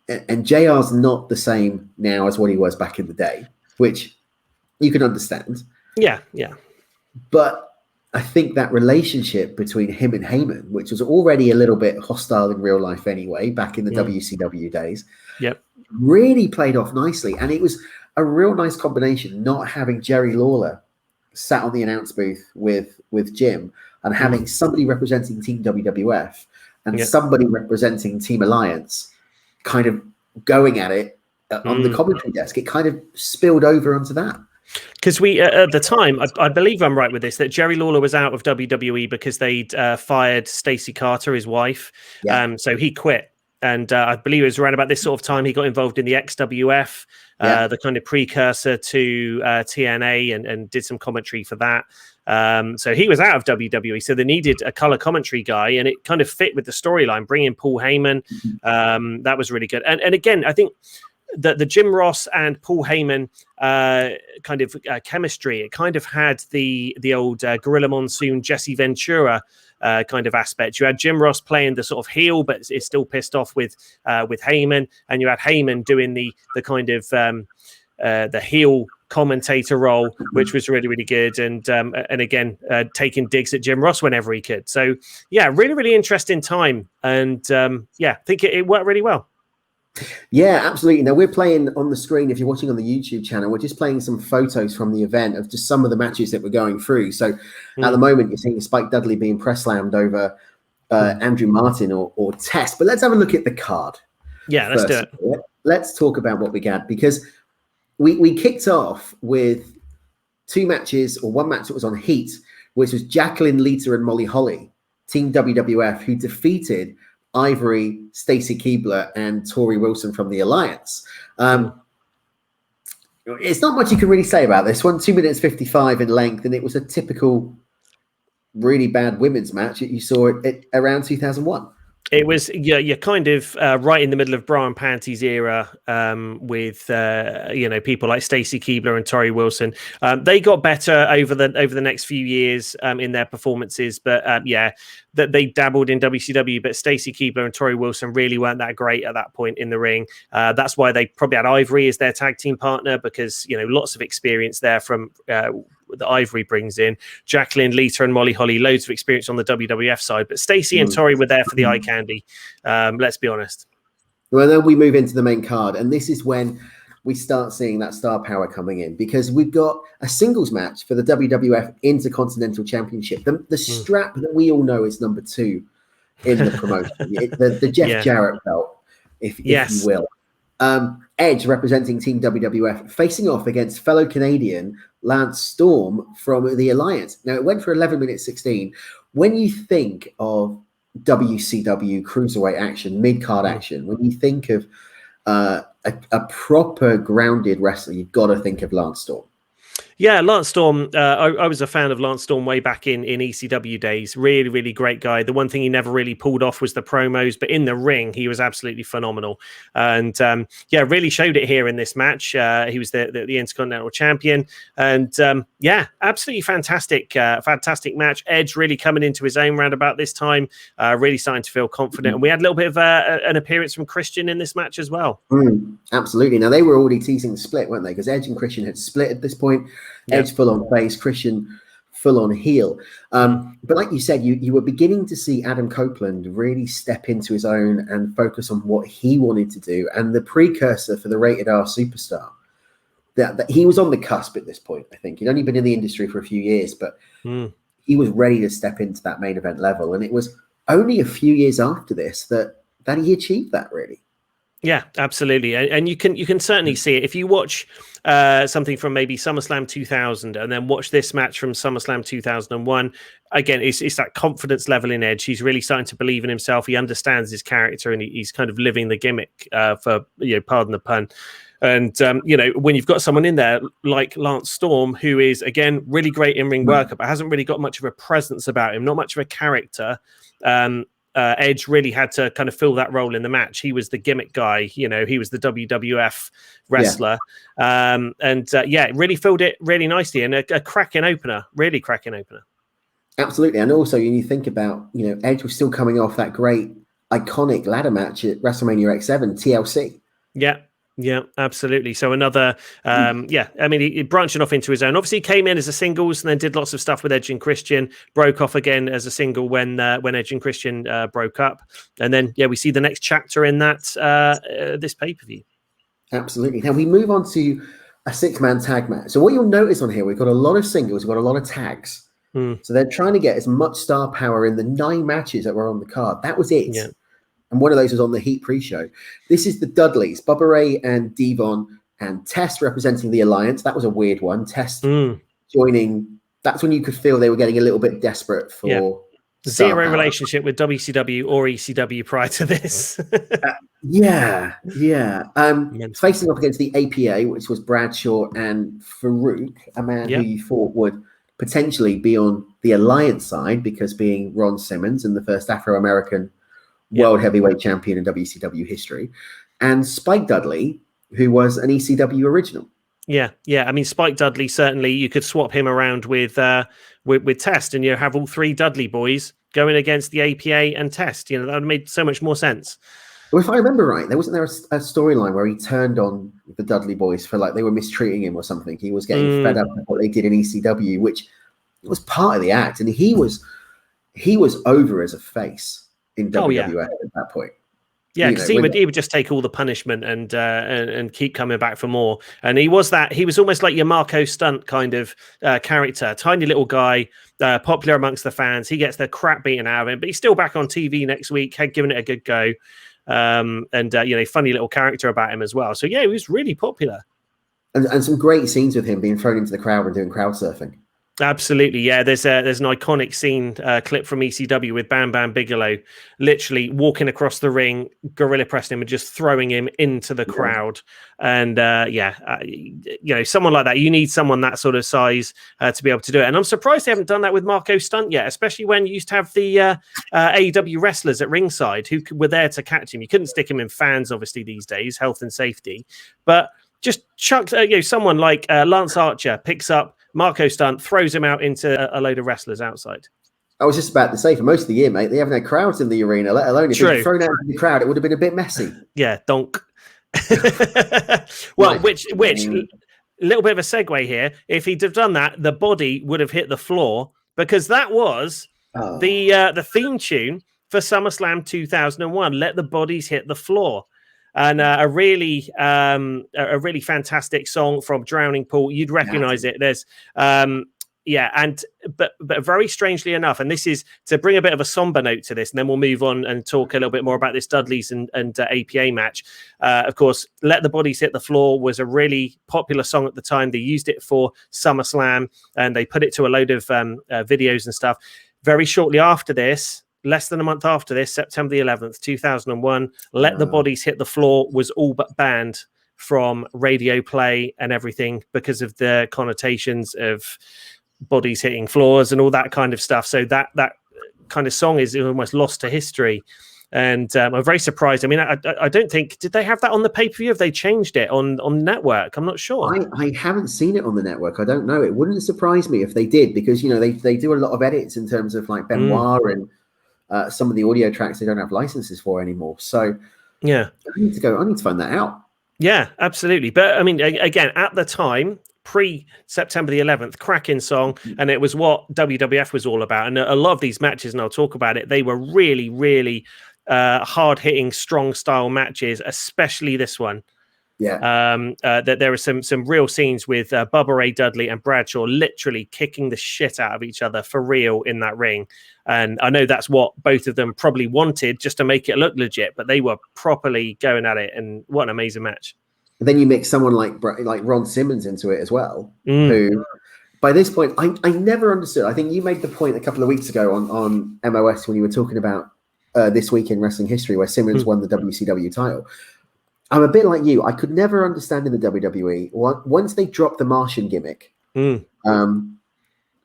And JR's not the same now as what he was back in the day, which you can understand. Yeah. But I think that relationship between him and Heyman, which was already a little bit hostile in real life anyway, back in the WCW days, really played off nicely. And it was a real nice combination, not having Jerry Lawler sat on the announce booth with Jim and having somebody representing Team WWF and somebody representing Team Alliance kind of going at it on the commentary desk. It kind of spilled over onto that. Because we, at the time, I believe I'm right with this, that Jerry Lawler was out of WWE because they'd fired Stacey Carter, his wife. So he quit. And I believe it was around about this sort of time he got involved in the XWF, the kind of precursor to TNA, and did some commentary for that. So he was out of WWE. So they needed a color commentary guy, and it kind of fit with the storyline, bringing Paul Heyman. That was really good. And again, I think the Jim Ross and Paul Heyman kind of chemistry, it kind of had the old Gorilla Monsoon, Jesse Ventura kind of aspect. You had Jim Ross playing the sort of heel, but is still pissed off with Heyman, and you had Heyman doing the kind of the heel commentator role, which was really, really good, and again taking digs at Jim Ross whenever he could. So yeah, really, really interesting time, and I think it worked really well. Yeah, absolutely. Now we're playing on the screen, if you're watching on the YouTube channel, we're just playing some photos from the event of just some of the matches that we're going through. So at the moment, you're seeing Spike Dudley being press slammed over Andrew Martin or Test. But let's have a look at the card. Yeah, let's do it. Let's talk about what we got, because we kicked off with two matches, or one match that was on Heat, which was Jacqueline, Lita, and Molly Holly, Team WWF, who defeated Ivory, Stacy Keibler, and Tori Wilson from the Alliance. It's not much you can really say about this one. 2 minutes 55 in length, and it was a typical really bad women's match that you saw at around 2001. It was, you're kind of right in the middle of bra and panties era with people like Stacy Keibler and Tori Wilson. They got better over the next few years in their performances, but that they dabbled in WCW. But Stacy Keibler and Tori Wilson really weren't that great at that point in the ring. That's why they probably had Ivory as their tag team partner, because lots of experience there from that Ivory brings in. Jacqueline, Lita, and Molly Holly, loads of experience on the WWF side, but Stacy and Tori were there for the eye candy. Let's be honest. Well, then we move into the main card, and this is when we start seeing that star power coming in, because we've got a singles match for the WWF Intercontinental Championship. The strap that we all know is number 2 in the promotion, the Jeff Jarrett belt, if you will. Edge, representing Team WWF, facing off against fellow Canadian Lance Storm from the Alliance. Now, it went for 11 minutes 16. When you think of WCW cruiserweight action, mid-card action, when you think of a proper grounded wrestler, you've got to think of Lance Storm. Yeah, Lance Storm. I was a fan of Lance Storm way back in ECW days. Really, really great guy. The one thing he never really pulled off was the promos, but in the ring, he was absolutely phenomenal. And really showed it here in this match. He was the Intercontinental Champion, and absolutely fantastic match. Edge really coming into his own round about this time, really starting to feel confident. And we had a little bit of an appearance from Christian in this match as well. Absolutely. Now, they were already teasing the split, weren't they? Because Edge and Christian had split at this point. Edge full on face, Christian full on heel. But like you said, you were beginning to see Adam Copeland really step into his own and focus on what he wanted to do. And the precursor for the Rated R Superstar, that he was on the cusp at this point, I think. He'd only been in the industry for a few years, but he was ready to step into that main event level. And it was only a few years after this that he achieved that, really. Yeah, absolutely. And you can certainly see it if you watch something from maybe SummerSlam 2000 and then watch this match from SummerSlam 2001. Again, it's that confidence level in Edge. He's really starting to believe in himself. He understands his character, and he's kind of living the gimmick, for pardon the pun. And when you've got someone in there like Lance Storm, who is again really great in-ring worker, but hasn't really got much of a presence about him, not much of a character. Edge really had to kind of fill that role in the match. He was the gimmick guy, he was the WWF wrestler. Really filled it really nicely, and a cracking opener, really cracking opener. Absolutely. And also, when you think about, Edge was still coming off that great iconic ladder match at WrestleMania X7 TLC. Yeah. Yeah, absolutely. So another, I mean, he branching off into his own. Obviously, he came in as a singles and then did lots of stuff with Edge and Christian. Broke off again as a single when Edge and Christian broke up, and then we see the next chapter in that this pay-per-view. Absolutely. Now we move on to a 6-man tag match. So what you'll notice on here, we've got a lot of singles, we've got a lot of tags. So they're trying to get as much star power in the 9 matches that were on the card. That was it. Yeah. And one of those was on the Heat pre-show. This is the Dudleys, Bubba Ray and Devon, and Test representing the Alliance. That was a weird one. Test joining. That's when you could feel they were getting a little bit desperate for zero relationship with WCW or ECW prior to this. Facing off against the APA, which was Bradshaw and Farouk, a man who you thought would potentially be on the Alliance side because being Ron Simmons and the first Afro-American world heavyweight champion in WCW history, and Spike Dudley, who was an ECW original. Yeah. I mean, Spike Dudley, certainly you could swap him around with Test, and you have all 3 Dudley boys going against the APA and Test. That would have made so much more sense. Well, if I remember right, wasn't there a storyline where he turned on the Dudley boys for they were mistreating him or something? He was getting fed up with what they did in ECW, which was part of the act, and he was over as a face in WWF at that point. Yeah, because he would just take all the punishment and keep coming back for more. And he was almost like your Marco Stunt kind of character, tiny little guy, popular amongst the fans. He gets the crap beaten out of him, but he's still back on TV next week, had given it a good go. Funny little character about him as well. So he was really popular. And some great scenes with him being thrown into the crowd and doing crowd surfing. Absolutely, yeah. There's an iconic scene clip from ECW with Bam Bam Bigelow literally walking across the ring, gorilla pressing him and just throwing him into the crowd. And someone like that, you need someone that sort of size to be able to do it. And I'm surprised they haven't done that with Marco Stunt yet, especially when you used to have the AEW wrestlers at ringside who were there to catch him. You couldn't stick him in fans, obviously, these days, health and safety. But just chuck someone like Lance Archer picks up Marco Stunt, throws him out into a load of wrestlers outside. I was just about to say, for most of the year, mate, they haven't had crowds in the arena, let alone if they'd thrown out in the crowd, it would have been a bit messy. Yeah, donk. Well, which little bit of a segue here. If he'd have done that, the body would have hit the floor because that was the theme tune for SummerSlam 2001. Let the bodies hit the floor. And a really fantastic song from Drowning Pool. You'd recognize it. There's but very strangely enough, and this is to bring a bit of a somber note to this, and then we'll move on and talk a little bit more about this Dudleys and APA match. Of course, Let the Bodies Hit the Floor was a really popular song at the time. They used it for SummerSlam, and they put it to a load of videos and stuff. Very shortly after this, less than a month after this, September the 11th, 2001, Let the Bodies Hit the Floor was all but banned from radio play and everything because of the connotations of bodies hitting floors and all that kind of stuff. So that kind of song is almost lost to history. And I'm very surprised. I mean, I don't think, did they have that on the pay-per-view? Have they changed it on network? I'm not sure. I haven't seen it on the network. I don't know. It wouldn't surprise me if they did because, they do a lot of edits in terms of like Benoit and some of the audio tracks they don't have licenses for anymore. So I need to find that out. Yeah, absolutely. But I mean, again, at the time, pre-September the 11th, cracking song, and it was what WWF was all about. And a lot of these matches, and I'll talk about it, they were really, really hard-hitting, strong style matches, especially this one. That there were some real scenes with Bubba Ray Dudley and Bradshaw literally kicking the shit out of each other for real in that ring. And I know that's what both of them probably wanted just to make it look legit, but they were properly going at it. And what an amazing match. And then you mix someone like Ron Simmons into it as well, who by this point, I never understood. I think you made the point a couple of weeks ago on MOS when you were talking about This Week in Wrestling History, where Simmons won the WCW title. I'm a bit like you. I could never understand in the WWE, once they dropped the Martian gimmick,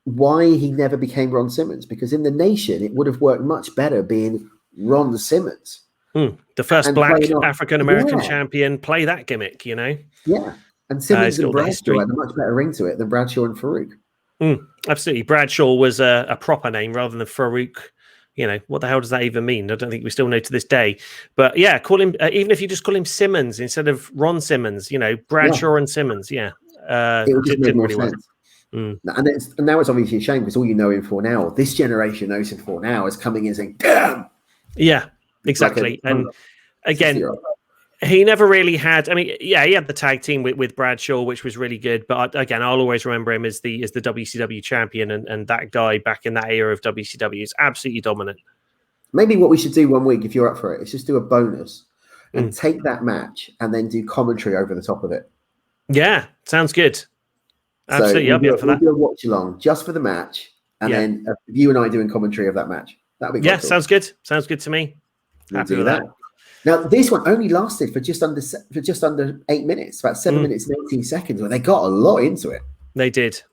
why he never became Ron Simmons. Because in the Nation, it would have worked much better being Ron Simmons. The first black African-American champion, play that gimmick, Yeah. And Simmons and Bradshaw had a much better ring to it than Bradshaw and Farouk. Absolutely. Bradshaw was a proper name rather than Farouk. what the hell does that even mean? I don't think we still know to this day. But yeah, call him, even if you just call him Simmons instead of Ron Simmons, Bradshaw and Simmons. Yeah. It would just make more sense. Well. And now it's obviously a shame because all you know him for now, this generation knows him for now, is coming in and saying, damn. Yeah, exactly. And again, he never really had. I mean, yeah, he had the tag team with Bradshaw, which was really good. But again, I'll always remember him as the WCW champion, and that guy back in that era of WCW is absolutely dominant. Maybe what we should do one week, if you're up for it, is just do a bonus and take that match and then do commentary over the top of it. Yeah, sounds good. Absolutely, I'll be up for that. We'll do a watch along just for the match, and then you and I doing commentary of that match. That'd be cool. Sounds good. Sounds good to me. Happy with that. Now, this one only lasted for just under 8 minutes, about 7 minutes and 18 seconds, where they got a lot into it. They did.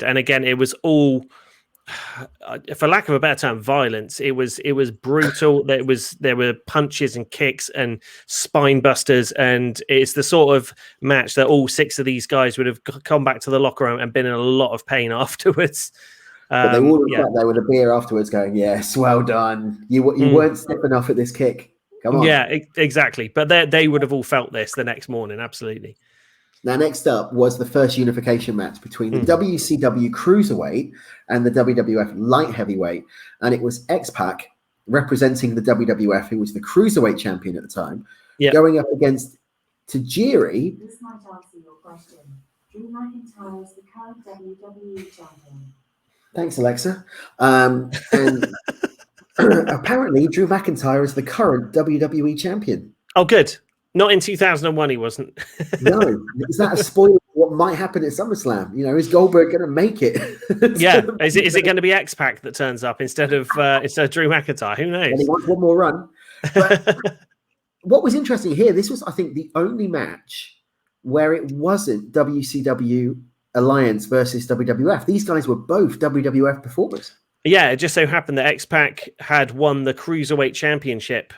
And again, it was all, for lack of a better term, violence. It was brutal. There were punches and kicks and spine busters, and it's the sort of match that all 6 of these guys would have come back to the locker room and been in a lot of pain afterwards. But they all sat there with a beer afterwards going, yes, well done. You weren't stiff enough at this kick. Come on. Yeah, exactly. But they would have all felt this the next morning. Absolutely. Now, next up was the first unification match between the WCW Cruiserweight and the WWF Light Heavyweight. And it was XPac representing the WWF, who was the Cruiserweight champion at the time, going up against Tajiri. This might answer your question. Drew McIntyre is the current WWE champion. Thanks, Alexa. And apparently, Drew McIntyre is the current WWE champion. Oh, good. Not in 2001, he wasn't. No. Is that a spoiler of what might happen at SummerSlam? Is Goldberg going to make it? Yeah. Is it going to be XPac that turns up instead of Drew McIntyre? Who knows? And he wants one more run. But what was interesting here, this was, I think, the only match where it wasn't WCW Alliance versus WWF. These guys were both WWF performers. Yeah, it just so happened that XPac had won the Cruiserweight Championship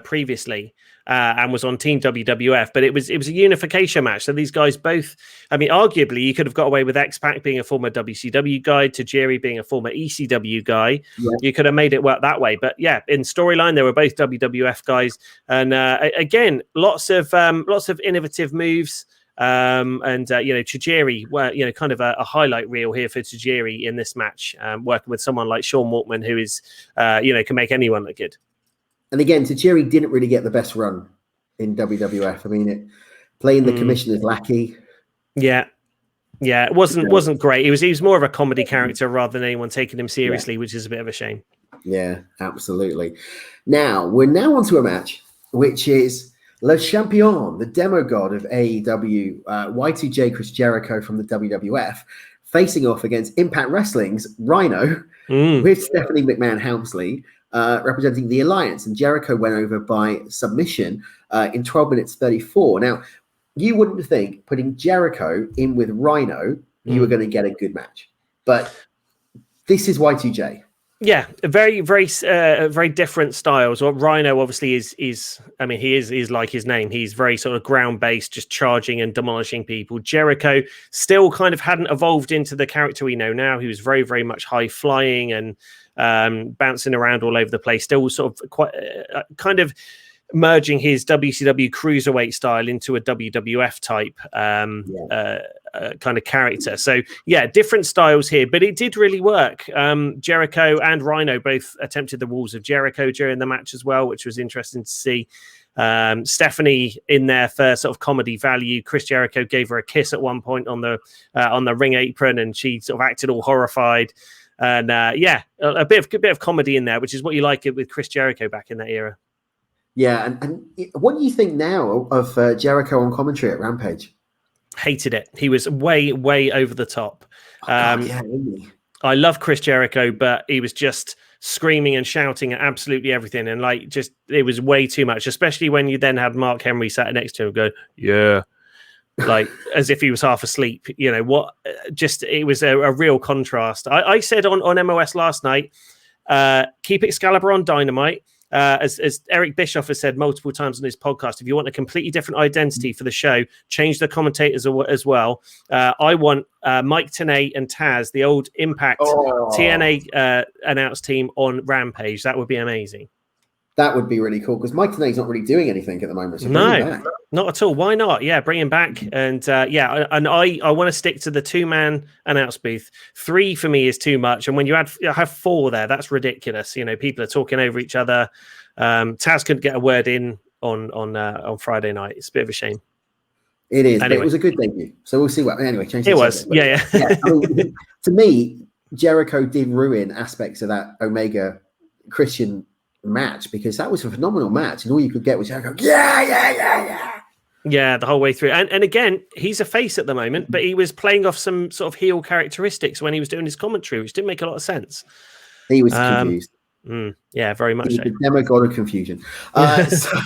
previously and was on Team WWF, but it was a unification match. So these guys both, I mean, arguably you could have got away with XPac being a former WCW guy, Tajiri being a former ECW guy. Yeah. You could have made it work that way. But yeah, in storyline, they were both WWF guys. And again, lots of innovative moves. Tajiri were, kind of a highlight reel here for Tajiri in this match, working with someone like Sean Waltman, who is, can make anyone look good. And again, Tajiri didn't really get the best run in WWF. I mean, playing the commissioner's lackey. Yeah. It wasn't great. He was more of a comedy character rather than anyone taking him seriously, which is a bit of a shame. Yeah, absolutely. Now, we're onto a match, which is Le Champion, the demo god of AEW, Y2J Chris Jericho from the WWF, facing off against Impact Wrestling's Rhino with Stephanie McMahon Helmsley, representing the Alliance. And Jericho went over by submission in 12 minutes 34. Now, you wouldn't think putting Jericho in with Rhino, you were going to get a good match. But this is Y2J. Yeah, very, very, very different styles. Well, Rhino obviously is. I mean, he is like his name. He's very sort of ground based, just charging and demolishing people. Jericho still kind of hadn't evolved into the character we know now. He was very, very much high flying and bouncing around all over the place. Still sort of quite kind of merging his WCW cruiserweight style into a WWF type kind of character. So yeah, different styles here, but it did really work. Jericho and Rhino both attempted the walls of Jericho during the match as well, which was interesting to see. Stephanie in there for sort of comedy value. Chris Jericho gave her a kiss at one point on the ring apron, and she sort of acted all horrified. And a bit of comedy in there, which is what you like it with Chris Jericho back in that era. Yeah, and what do you think now of Jericho on commentary at Rampage? Hated it. He was way, way over the top. Really? I love Chris Jericho, but he was just screaming and shouting at absolutely everything, and it was way too much. Especially when you then had Mark Henry sat next to him, go, yeah, like as if he was half asleep. You know what? Just it was a real contrast. I said on MOS last night, keep Excalibur on Dynamite. as Eric Bischoff has said multiple times on his podcast, if you want a completely different identity for the show, change the commentators as well. I want Mike Tenay and Taz, the old Impact TNA announced team on Rampage. That would be amazing. That would be really cool because Mike Tenay's not really doing anything at the moment. So bring him back. Not at all. Why not? Yeah, bring him back. And I want to stick to the 2-man announce booth. 3 for me is too much. And when you have 4 there, that's ridiculous. People are talking over each other. Taz couldn't get a word in on Friday night. It's a bit of a shame. It is, anyway. But it was a good debut. So we'll see what. Anyway, change. It was, yeah. I mean, to me, Jericho did ruin aspects of that Omega Christian match because that was a phenomenal match, and all you could get was Jericho. Yeah, the whole way through. And again, he's a face at the moment, but he was playing off some sort of heel characteristics when he was doing his commentary, which didn't make a lot of sense. He was confused. Yeah, very much so. The demigod of confusion. So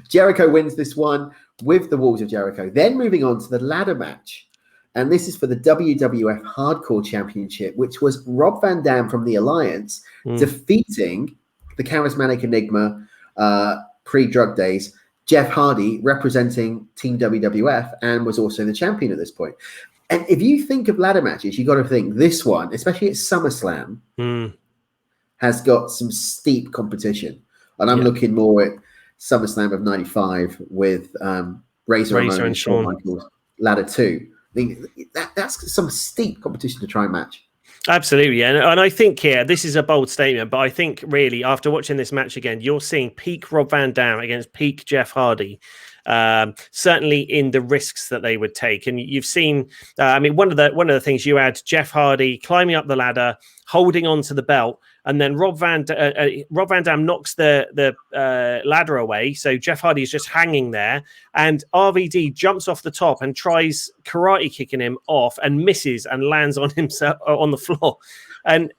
Jericho wins this one with the Walls of Jericho. Then moving on to the ladder match. And this is for the WWF Hardcore Championship, which was Rob Van Dam from the Alliance defeating the charismatic enigma pre-drug days, Jeff Hardy, representing Team WWF, and was also the champion at this point. And if you think of ladder matches, you got to think this one, especially at SummerSlam, has got some steep competition. And I'm looking more at SummerSlam of '95 with Razor Ramon and Shawn Michaels, ladder 2. I mean, that's some steep competition to try and match. Absolutely. And I think here, this is a bold statement, but I think really after watching this match again, you're seeing peak Rob Van Dam against peak Jeff Hardy, certainly in the risks that they would take. And you've seen, one of the things you had Jeff Hardy climbing up the ladder, holding on to the belt, and then Rob Van Dam knocks the ladder away. So Jeff Hardy is just hanging there, and RVD jumps off the top and tries karate kicking him off and misses and lands on himself on the floor. And,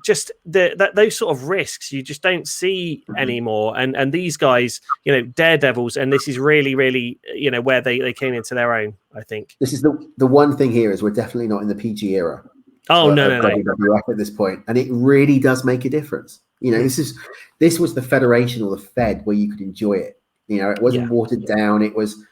just those sort of risks you just don't see anymore. And these guys, daredevils, and this is really, really, where they came into their own, I think. This is the one thing here is we're definitely not in the PG era. Oh, no. WWF at this point, and it really does make a difference. This was the Federation or the Fed where you could enjoy it. It wasn't watered down. It was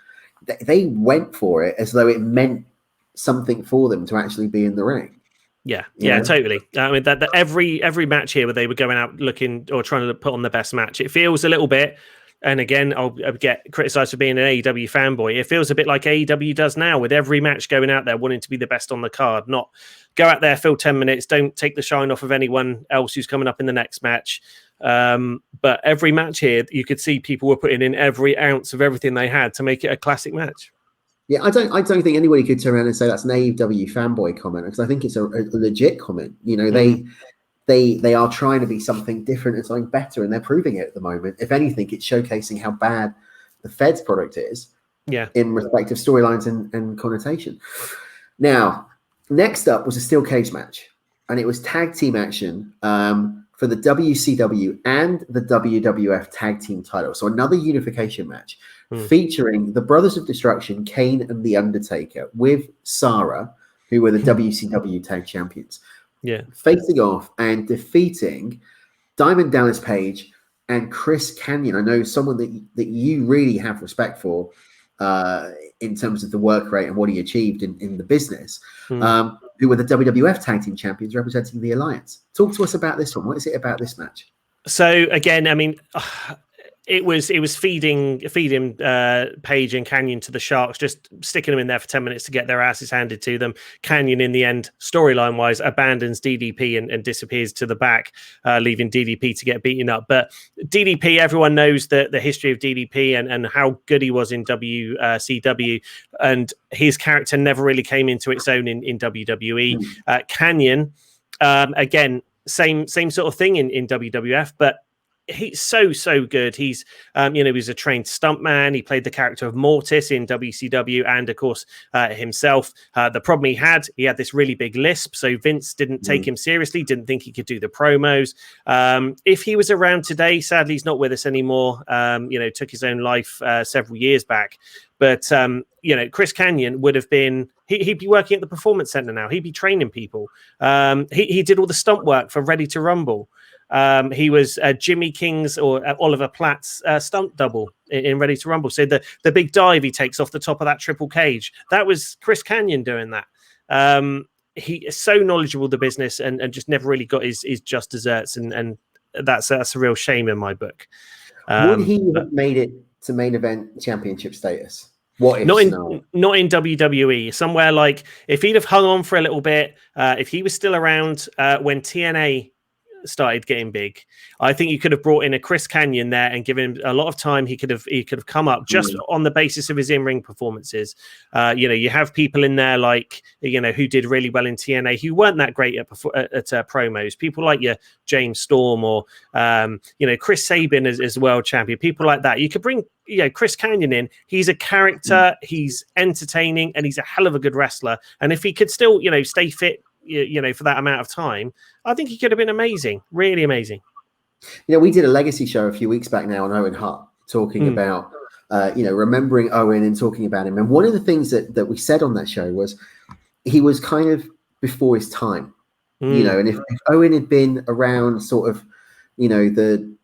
they went for it as though it meant something for them to actually be in the ring. Yeah, totally. I mean, that every match here where they were going out looking or trying to put on the best match, it feels a little bit. And again, I'll get criticised for being an AEW fanboy. It feels a bit like AEW does now, with every match going out there wanting to be the best on the card, not go out there, fill 10 minutes, don't take the shine off of anyone else who's coming up in the next match. But every match here, you could see people were putting in every ounce of everything they had to make it a classic match. Yeah, I don't think anybody could turn around and say that's an AEW fanboy comment, because I think it's a legit comment. They are trying to be something different and something better, and they're proving it at the moment. If anything, it's showcasing how bad the Fed's product is in respect of storylines and connotation. Now, next up was a steel cage match, and it was tag team action for the WCW and the WWF tag team title. So another unification match featuring the Brothers of Destruction, Kane and The Undertaker, with Sarah, who were the WCW tag champions. Yeah, facing off and defeating Diamond Dallas Page and Chris Kanyon. I know someone that you really have respect for in terms of the work rate and what he achieved in the business, who were the WWF Tag Team Champions representing the Alliance. Talk to us about this one. What is it about this match? So again, I mean, it was feeding Page and Kanyon to the Sharks, just sticking them in there for 10 minutes to get their asses handed to them. Kanyon, in the end, storyline wise, abandons DDP and disappears to the back, leaving DDP to get beaten up. But DDP, everyone knows the history of DDP and how good he was in WCW, and his character never really came into its own in WWE. Kanyon, again, same sort of thing in WWF, but he's so good. He's he was a trained stuntman. He played the character of Mortis in WCW, and of course himself. The problem he had this really big lisp, so Vince didn't take him seriously, didn't think he could do the promos. If he was around today, sadly he's not with us anymore. Took his own life several years back. But Chris Kanyon would have been, he'd be working at the Performance Center now. He'd be training people. He did all the stunt work for Ready to Rumble. He was Jimmy King's or Oliver Platt's stunt double in Ready to Rumble. So the big dive he takes off the top of that triple cage, that was Chris Kanyon doing that. He is so knowledgeable of the business and just never really got his just desserts, and that's a real shame in my book. Would he have made it to main event championship status? What if not in WWE? Somewhere like, if he'd have hung on for a little bit, if he was still around when TNA started getting big, I think you could have brought in a Chris Kanyon there and given him a lot of time. He could have come up just on the basis of his in-ring performances. You have people in there like, who did really well in TNA who weren't that great at promos. People like your James Storm or Chris Sabin as world champion. People like that. You could bring Chris Kanyon in. He's a character. He's entertaining, and he's a hell of a good wrestler. And if he could still stay fit, for that amount of time, I think he could have been amazing, really amazing. We did a legacy show a few weeks back now on Owen Hart, talking about, remembering Owen and talking about him. And one of the things that we said on that show was he was kind of before his time, and if Owen had been around sort of, the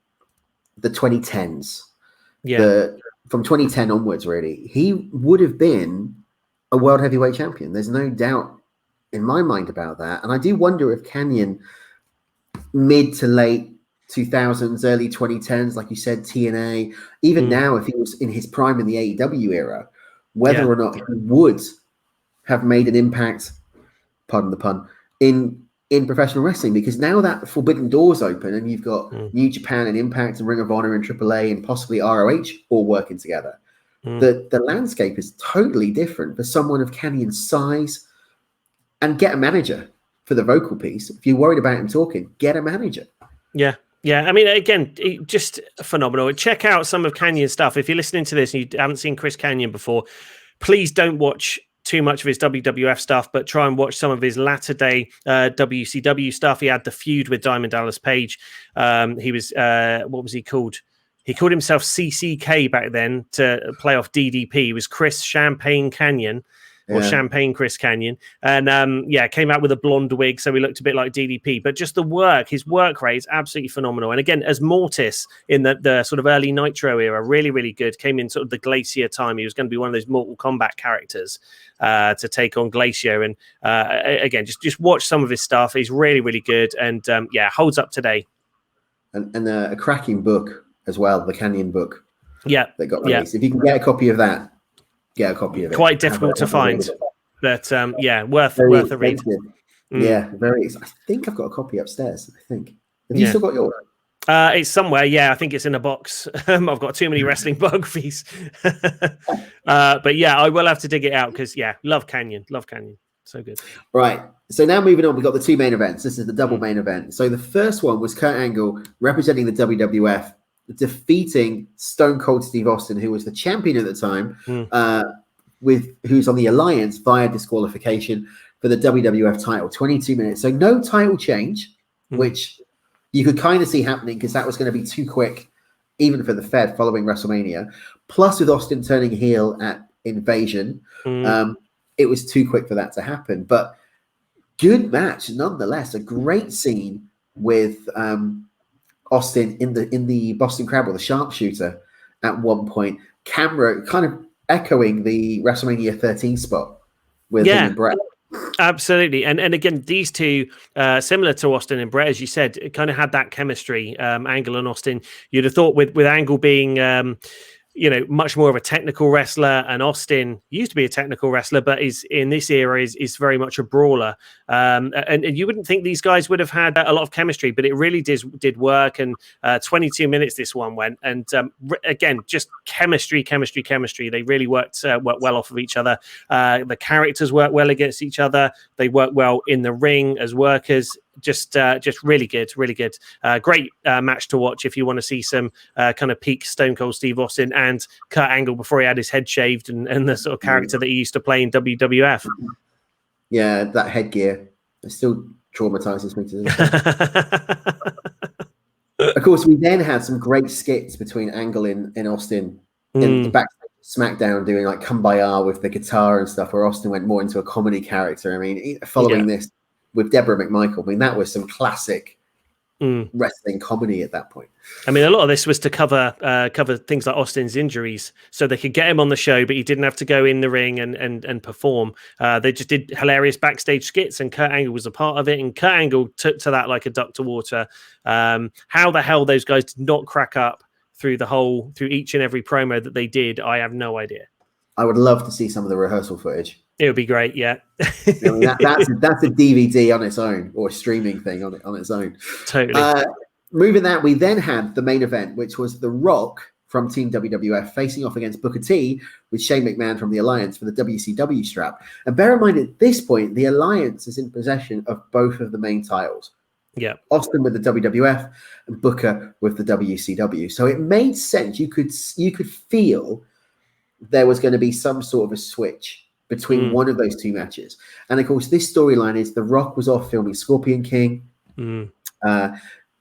2010s, from 2010 onwards, really, he would have been a world heavyweight champion. There's no doubt in my mind about that. And I do wonder if Kanyon, mid to late 2000s, early 2010s, like you said, TNA, even now, if he was in his prime in the AEW era, whether or not he would have made an impact, pardon the pun, in professional wrestling, because now that forbidden door's open and you've got New Japan and Impact and Ring of Honor and AAA and possibly ROH all working together, the landscape is totally different for someone of Kanyon's size. And get a manager for the vocal piece. If you're worried about him talking, get a manager. Yeah. I mean, again, just phenomenal. Check out some of Kanyon's stuff. If you're listening to this and you haven't seen Chris Kanyon before, please don't watch too much of his WWF stuff, but try and watch some of his latter day WCW stuff. He had the feud with Diamond Dallas Page. He was, what was he called? He called himself CCK back then to play off DDP. He was Chris Champagne Kanyon. Or Champagne Chris Kanyon. And came out with a blonde wig, so he looked a bit like DDP. But just his work rate is absolutely phenomenal. And again, as Mortis in the sort of early Nitro era, really, really good. Came in sort of the Glacier time. He was going to be one of those Mortal Kombat characters to take on Glacier. And again, just watch some of his stuff. He's really, really good. And holds up today. And a cracking book as well, the Kanyon book. Yeah. That got released. If you can get a copy of that, get a copy of it. Quite difficult to find, but worth a read. Yeah, very. I think I've got a copy upstairs. I think. Have you still got yours? It's somewhere. Yeah, I think it's in a box. I've got too many wrestling biographies. But I will have to dig it out because love Kanyon. So good. Right. So now moving on, we've got the two main events. This is the double main event. So the first one was Kurt Angle representing the WWF, defeating Stone Cold Steve Austin, who was the champion at the time, who's on the Alliance via disqualification for the WWF title. 22 minutes. So no title change, which you could kind of see happening because that was going to be too quick, even for the Fed following WrestleMania. Plus, with Austin turning heel at Invasion, it was too quick for that to happen. But good match nonetheless. A great scene with Austin in the Boston Crab, or the sharpshooter, at one point. Camera kind of echoing the WrestleMania 13 spot with him and Brett. Absolutely. And again, these two, similar to Austin and Brett, as you said, it kind of had that chemistry, Angle and Austin. You'd have thought with Angle being much more of a technical wrestler, and Austin used to be a technical wrestler, but is in this era is very much a brawler. And you wouldn't think these guys would have had a lot of chemistry, but it really did work. And 22 minutes this one went, and again, just chemistry. They really worked well off of each other. The characters work well against each other. They work well in the ring as workers. Just really good. Great match to watch if you want to see some kind of peak Stone Cold Steve Austin and Kurt Angle before he had his head shaved and the sort of character that he used to play in WWF. Yeah, that headgear, it still traumatizes me to this day. Of course, we then had some great skits between Angle and Austin in the Backstage SmackDown, doing like Kumbaya with the guitar and stuff, where Austin went more into a comedy character. I mean, following this with Deborah McMichael, I mean, that was some classic wrestling comedy at that point. I mean, a lot of this was to cover things like Austin's injuries, so they could get him on the show, but he didn't have to go in the ring and perform. They just did hilarious backstage skits, and Kurt Angle was a part of it. And Kurt Angle took to that like a duck to water. How the hell those guys did not crack up through each and every promo that they did, I have no idea. I would love to see some of the rehearsal footage. It would be great, yeah. I mean, that's a DVD on its own, or a streaming thing on its own. Totally. Moving that, we then had the main event, which was The Rock from Team WWF facing off against Booker T with Shane McMahon from the Alliance for the WCW strap. And bear in mind, at this point, the Alliance is in possession of both of the main titles. Yeah, Austin with the WWF and Booker with the WCW. So it made sense. You could feel there was going to be some sort of a switch between one of those two matches. And of course, this storyline is The Rock was off filming Scorpion King,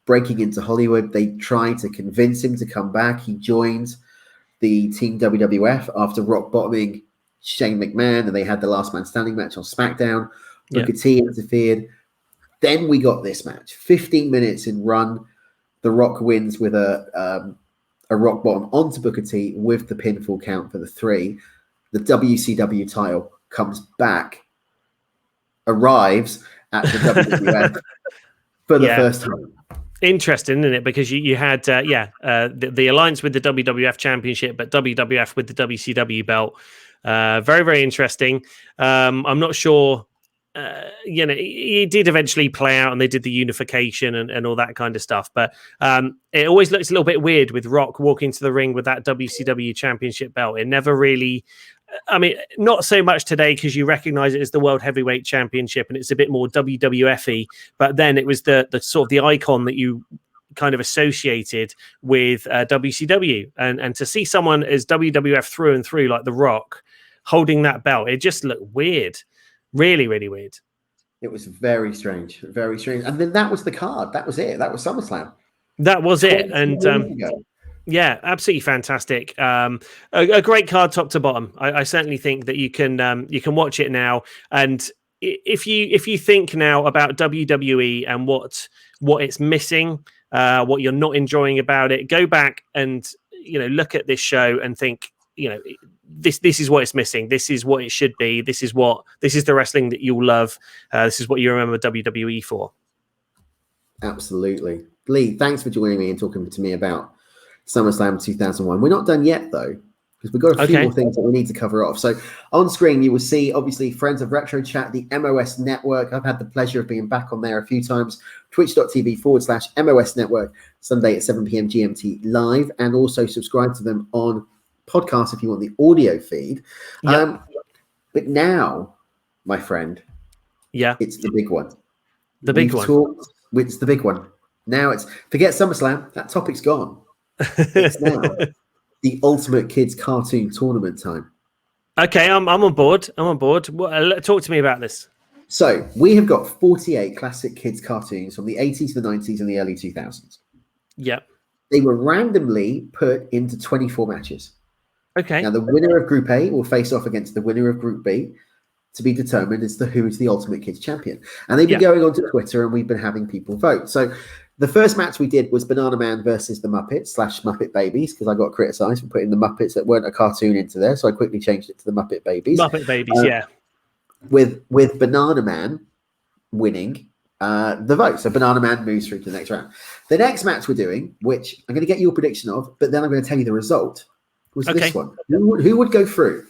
breaking into Hollywood. They tried to convince him to come back. He joined the Team WWF after rock bottoming Shane McMahon, and they had the last man standing match on SmackDown. Booker T interfered. Then we got this match, 15 minutes in run. The Rock wins with a rock bottom onto Booker T with the pinfall count for the 3. The WCW title comes back, arrives at the WWF for the first time. Interesting, isn't it? Because you had, the Alliance with the WWF Championship, but WWF with the WCW belt. Very, very interesting. I'm not sure. It did eventually play out, and they did the unification and all that kind of stuff. But it always looks a little bit weird with Rock walking to the ring with that WCW Championship belt. It never really, I mean, not so much today because you recognize it as the World Heavyweight Championship and it's a bit more WWF-y. But then it was the sort of the icon that you kind of associated with WCW, and to see someone as WWF through and through like The Rock holding that belt, it just looked weird. Really, really weird. It was very strange, very strange. And then that was the card. That was it. That was SummerSlam. That was it. And yeah, absolutely fantastic. A great card, top to bottom. I certainly think that you can watch it now. And if you think now about WWE and what it's missing, what you're not enjoying about it, go back and look at this show and think, this is what it's missing. This is what it should be. This is the wrestling that you'll love. This is what you remember WWE for. Absolutely. Lee, thanks for joining me and talking to me about SummerSlam 2001. We're not done yet, though, because we've got a few more things that we need to cover off. So on screen, you will see, obviously, Friends of Retro Chat, the MOS Network. I've had the pleasure of being back on there a few times. Twitch.tv/MOS Network, Sunday at 7 p.m. GMT live, and also subscribe to them on podcast if you want the audio feed. But now, my friend, it's the big one. It's the big one. Now it's forget SummerSlam. That topic's gone. It's now the Ultimate Kids Cartoon Tournament time. Okay, I'm on board. Talk to me about this. So we have got 48 classic kids cartoons from the 80s, the 90s, and the early 2000s. Yep. They were randomly put into 24 matches. Okay. Now the winner of Group A will face off against the winner of Group B to be determined as who is the Ultimate Kids champion. And they've been going on to Twitter, and we've been having people vote. So the first match we did was Banana Man versus the Muppets / Muppet Babies, because I got criticized for putting the Muppets that weren't a cartoon into there. So I quickly changed it to the Muppet Babies. Muppet Babies, yeah. With Banana Man winning the vote. So Banana Man moves through to the next round. The next match we're doing, which I'm going to get your prediction of, but then I'm going to tell you the result, was this one. Who would go through?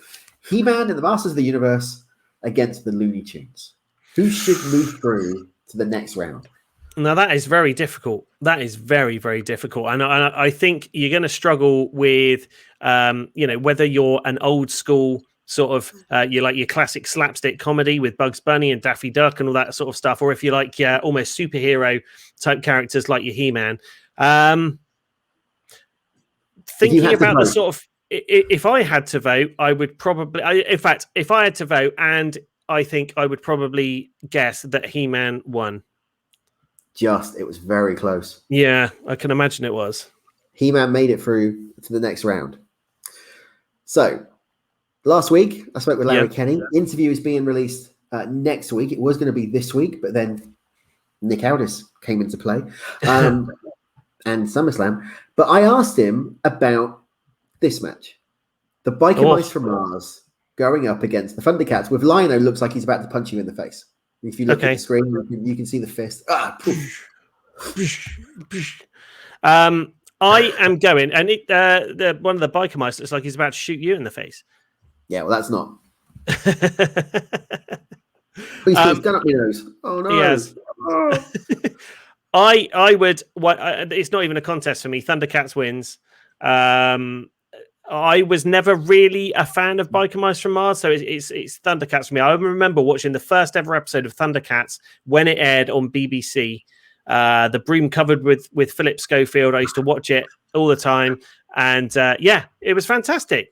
He-Man and the Masters of the Universe against the Looney Tunes. Who should move through to the next round? Now, that is very difficult. That is very, very difficult. And I think you're going to struggle with, whether you're an old school sort of, you like your classic slapstick comedy with Bugs Bunny and Daffy Duck and all that sort of stuff, or if you like almost superhero type characters like your He-Man. Thinking about the sort of, if I had to vote, I would probably, in fact, if I had to vote, and I think I would probably guess that He-Man won. It was very close. Yeah, I can imagine it was. He-Man made it through to the next round. So, last week, I spoke with Larry Kenny. Interview is being released next week. It was going to be this week, but then Nick Aldis came into play, and SummerSlam. But I asked him about this match. The Biker Mice from Mars going up against the Thundercats with Rhino looks like he's about to punch you in the face. If you look at the screen, you can see the fist. I am going, and one of the Biker Mice looks like he's about to shoot you in the face. Yeah, well, that's not. Please stand up your nose. Oh no! Yes. Oh. I would. It's not even a contest for me. Thundercats wins. I was never really a fan of Biker Mice from Mars, so it's Thundercats for me. I remember watching the first ever episode of Thundercats when it aired on BBC. The broom covered with Philip Schofield. I used to watch it all the time, and it was fantastic.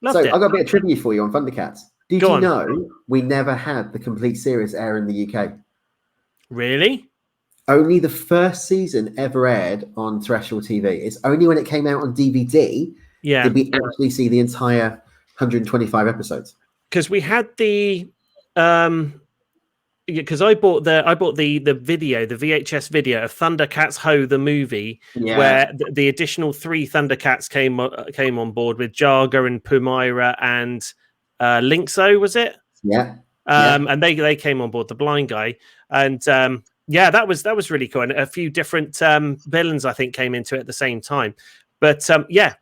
Loved it. I've got a bit of trivia for you on Thundercats. Did you know we never had the complete series air in the UK? Really? Only the first season ever aired on terrestrial TV. It's only when it came out on DVD did we actually see the entire 125 episodes. Because we had the because I bought the video, the VHS video of Thundercats Ho the movie, where the additional 3 Thundercats came on board with Jarga and Pumira and Linkso, was it? And they came on board, the blind guy, and that was really cool. And a few different villains I think came into it at the same time. But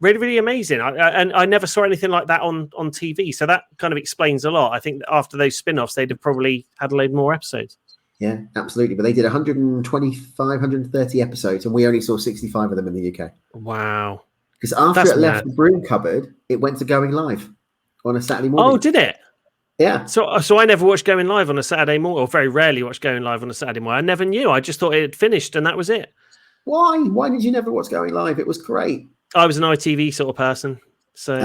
really, really amazing. I never saw anything like that on TV. So that kind of explains a lot. I think that after those spin-offs, they'd have probably had a load more episodes. Yeah, absolutely. But they did 125, 130 episodes, and we only saw 65 of them in the UK. Wow. Because after it left the broom cupboard, it went to Going Live on a Saturday morning. Oh, did it? Yeah. So I never watched Going Live on a Saturday morning, or very rarely watched Going Live on a Saturday morning. I never knew. I just thought it had finished and that was it. Why? Why did you never watch Going Live? It was great. I was an ITV sort of person. So,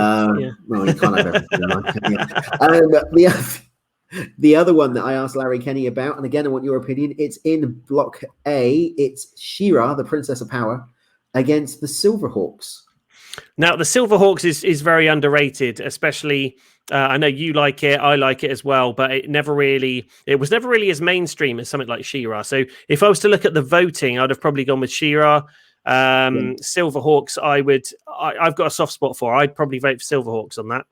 Well, you can't have everything. The other one that I asked Larry Kenny about, and again, I want your opinion, it's in Block A. It's She-Ra, the Princess of Power, against the Silverhawks. Now, the Silverhawks is very underrated, especially... I know you like it, I like it as well, but it was never really as mainstream as something like She-Ra. So if I was to look at the voting, I'd have probably gone with She-Ra. Silverhawks, I've got a soft spot for. I'd probably vote for Silverhawks on that.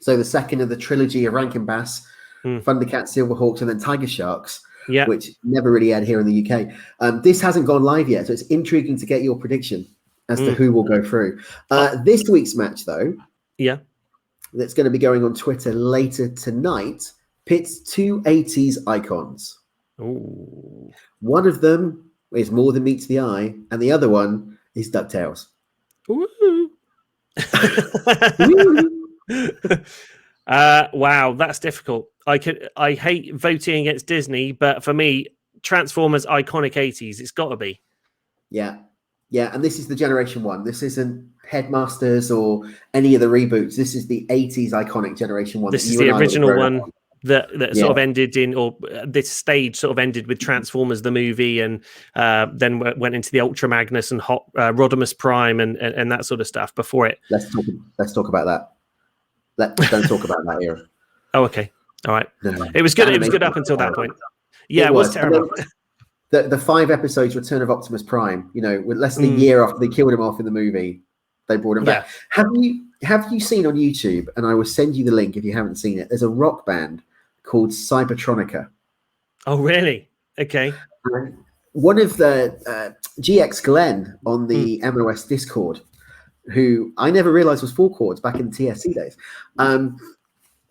So the second of the trilogy of Rankin Bass, Thundercats, Silverhawks, and then Tiger Sharks, which never really aired here in the UK. This hasn't gone live yet, so it's intriguing to get your prediction as to who will go through. This week's match, though, that's going to be going on Twitter later tonight, pits 2 80s icons. Ooh. One of them is More Than Meets the Eye, and the other one is DuckTales. Ooh. Wow, that's difficult. I hate voting against Disney, but for me, Transformers iconic 80s, it's got to be. Yeah, and this is the Generation 1. This isn't Headmasters or any of the reboots. This is the 80s iconic Generation 1. This is the original one that sort of ended in, or this stage sort of ended with Transformers the movie, and then went into the Ultra Magnus and Rodimus Prime and that sort of stuff before it. Let's talk about that. Don't talk about that era. Oh, okay. All right. No. It was good. It was good up until that point. Yeah, it was terrible. The 5 episodes Return of Optimus Prime, with less than a year after they killed him off in the movie, they brought him back. Have you seen on YouTube, and I will send you the link if you haven't seen it, there's a rock band called Cybertronica. Oh, really? Okay. One of the GX Glenn on the MOS Discord, who I never realized was 4 chords back in the TSC days,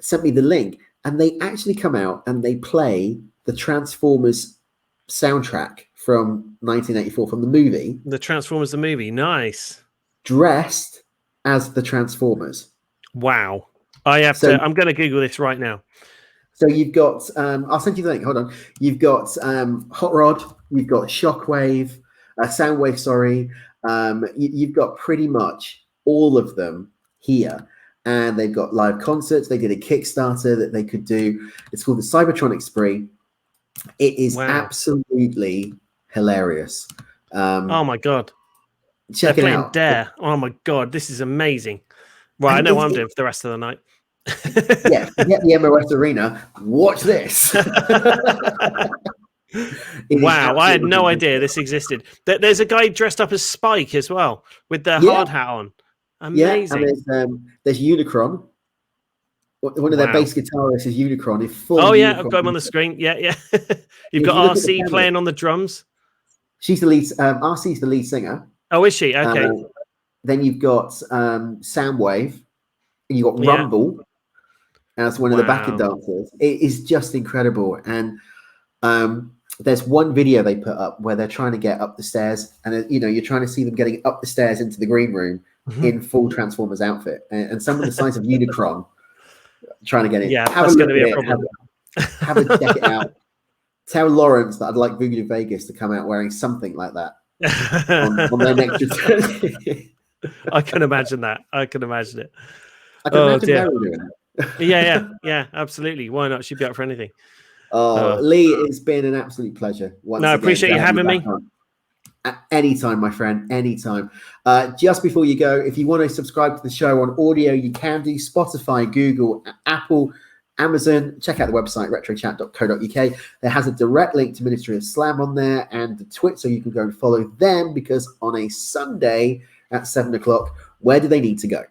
sent me the link, and they actually come out and they play the Transformers soundtrack from 1984 from the movie. The Transformers the movie, nice. Dressed as the Transformers. Wow. I'm going to Google this right now. So you've got, I'll send you the link, hold on. You've got Hot Rod, you've got Shockwave, Soundwave, sorry. You've got pretty much all of them here. And they've got live concerts. They did a Kickstarter that they could do. It's called the Cybertronic Spree. It is absolutely hilarious. Oh my God. Check it out. Dare. Oh my God. This is amazing. Right. I know what I'm doing for the rest of the night. Yeah. Get the MOS Arena. Watch this. Wow, I had no idea this existed. There's a guy dressed up as Spike as well with the hard hat on. Amazing. Yeah, and there's Unicron. One of their bass guitarists is Unicron. In full Unicron. I've got him on the screen. Yeah. You've got RC playing on the drums. She's the lead. RC's the lead singer. Oh, is she? Okay. Then you've got Soundwave, and you've got Rumble as one of the backing dancers. It is just incredible. And there's one video they put up where they're trying to get up the stairs, and you're trying to see them getting up the stairs into the green room in full Transformers outfit, and some of the size of Unicron trying to get in. Yeah, that's going to be a problem. Have a check it out. Tell Lawrence that I'd like Voodoo Vegas to come out wearing something like that on their next return. I can imagine that. I can imagine it. I can imagine Mary doing it. Yeah, absolutely. Why not? She'd be up for anything. Lee, it's been an absolute pleasure. I appreciate you having me. At any time, my friend, anytime. Just before you go, if you want to subscribe to the show on audio, you can do Spotify, Google, Apple, Amazon. Check out the website, retrochat.co.uk. There has a direct link to Ministry of Slam on there and the Twitch, so you can go and follow them, because on a Sunday at 7 o'clock, where do they need to go?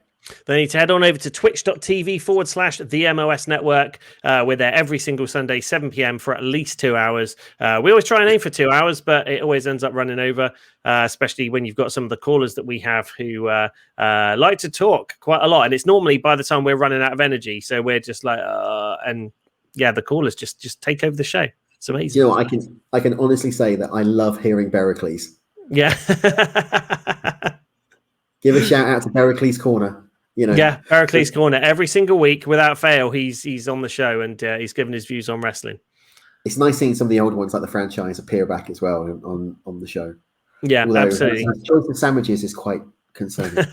They need to head on over to twitch.tv/the MOS Network. We're there every single Sunday, 7 p.m. for at least 2 hours. We always try and aim for 2 hours, but it always ends up running over, especially when you've got some of the callers that we have who like to talk quite a lot. And it's normally by the time we're running out of energy. So we're just like, the callers just take over the show. It's amazing. You know, I can honestly say that I love hearing Bericles. Yeah. Give a shout out to Bericles Corner. Yeah, Bericles Corner. Every single week, without fail, he's on the show, and he's given his views on wrestling. It's nice seeing some of the older ones, like the franchise, appear back as well on the show. Yeah, absolutely. The choice of sandwiches is quite concerning.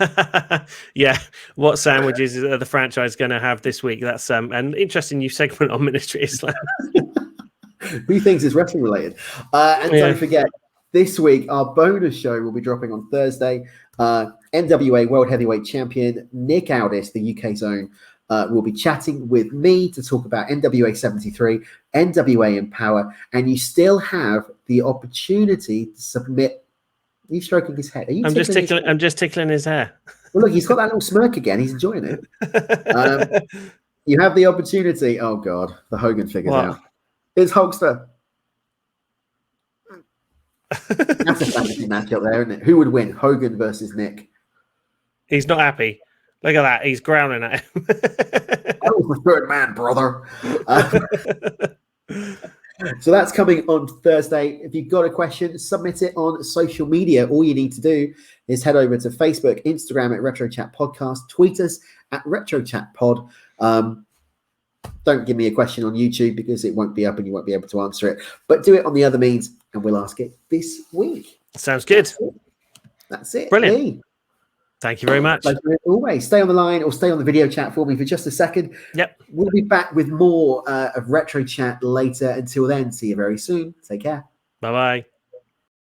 Yeah, what sandwiches are the franchise going to have this week? That's an interesting new segment on Ministry of Slam. Who thinks it's wrestling related? Don't forget, this week our bonus show will be dropping on Thursday. NWA World Heavyweight Champion Nick Aldis, the UK zone, will be chatting with me to talk about NWA 73, NWA Empower, and you still have the opportunity to submit. Are you stroking his head? I'm just tickling his hair. Well, look, he's got that little smirk again. He's enjoying it. You have the opportunity. Oh God, the Hogan figures out. It's Hulkster. That's a fantasy match up there, isn't it? Who would win, Hogan versus Nick? He's not happy. Look at that. He's growling at him. I was the third man, brother. So that's coming on Thursday. If you've got a question, submit it on social media. All you need to do is head over to Facebook, Instagram at Retro Chat Podcast, tweet us at Retro Chat Pod. Don't give me a question on YouTube because it won't be up and you won't be able to answer it. But do it on the other means and we'll ask it this week. Sounds good. That's it. Brilliant. Lee. Thank you very much. Always stay on the line or stay on the video chat for me for just a second. Yep. We'll be back with more of Retro Chat later. Until then, see you very soon. Take care. Bye-bye.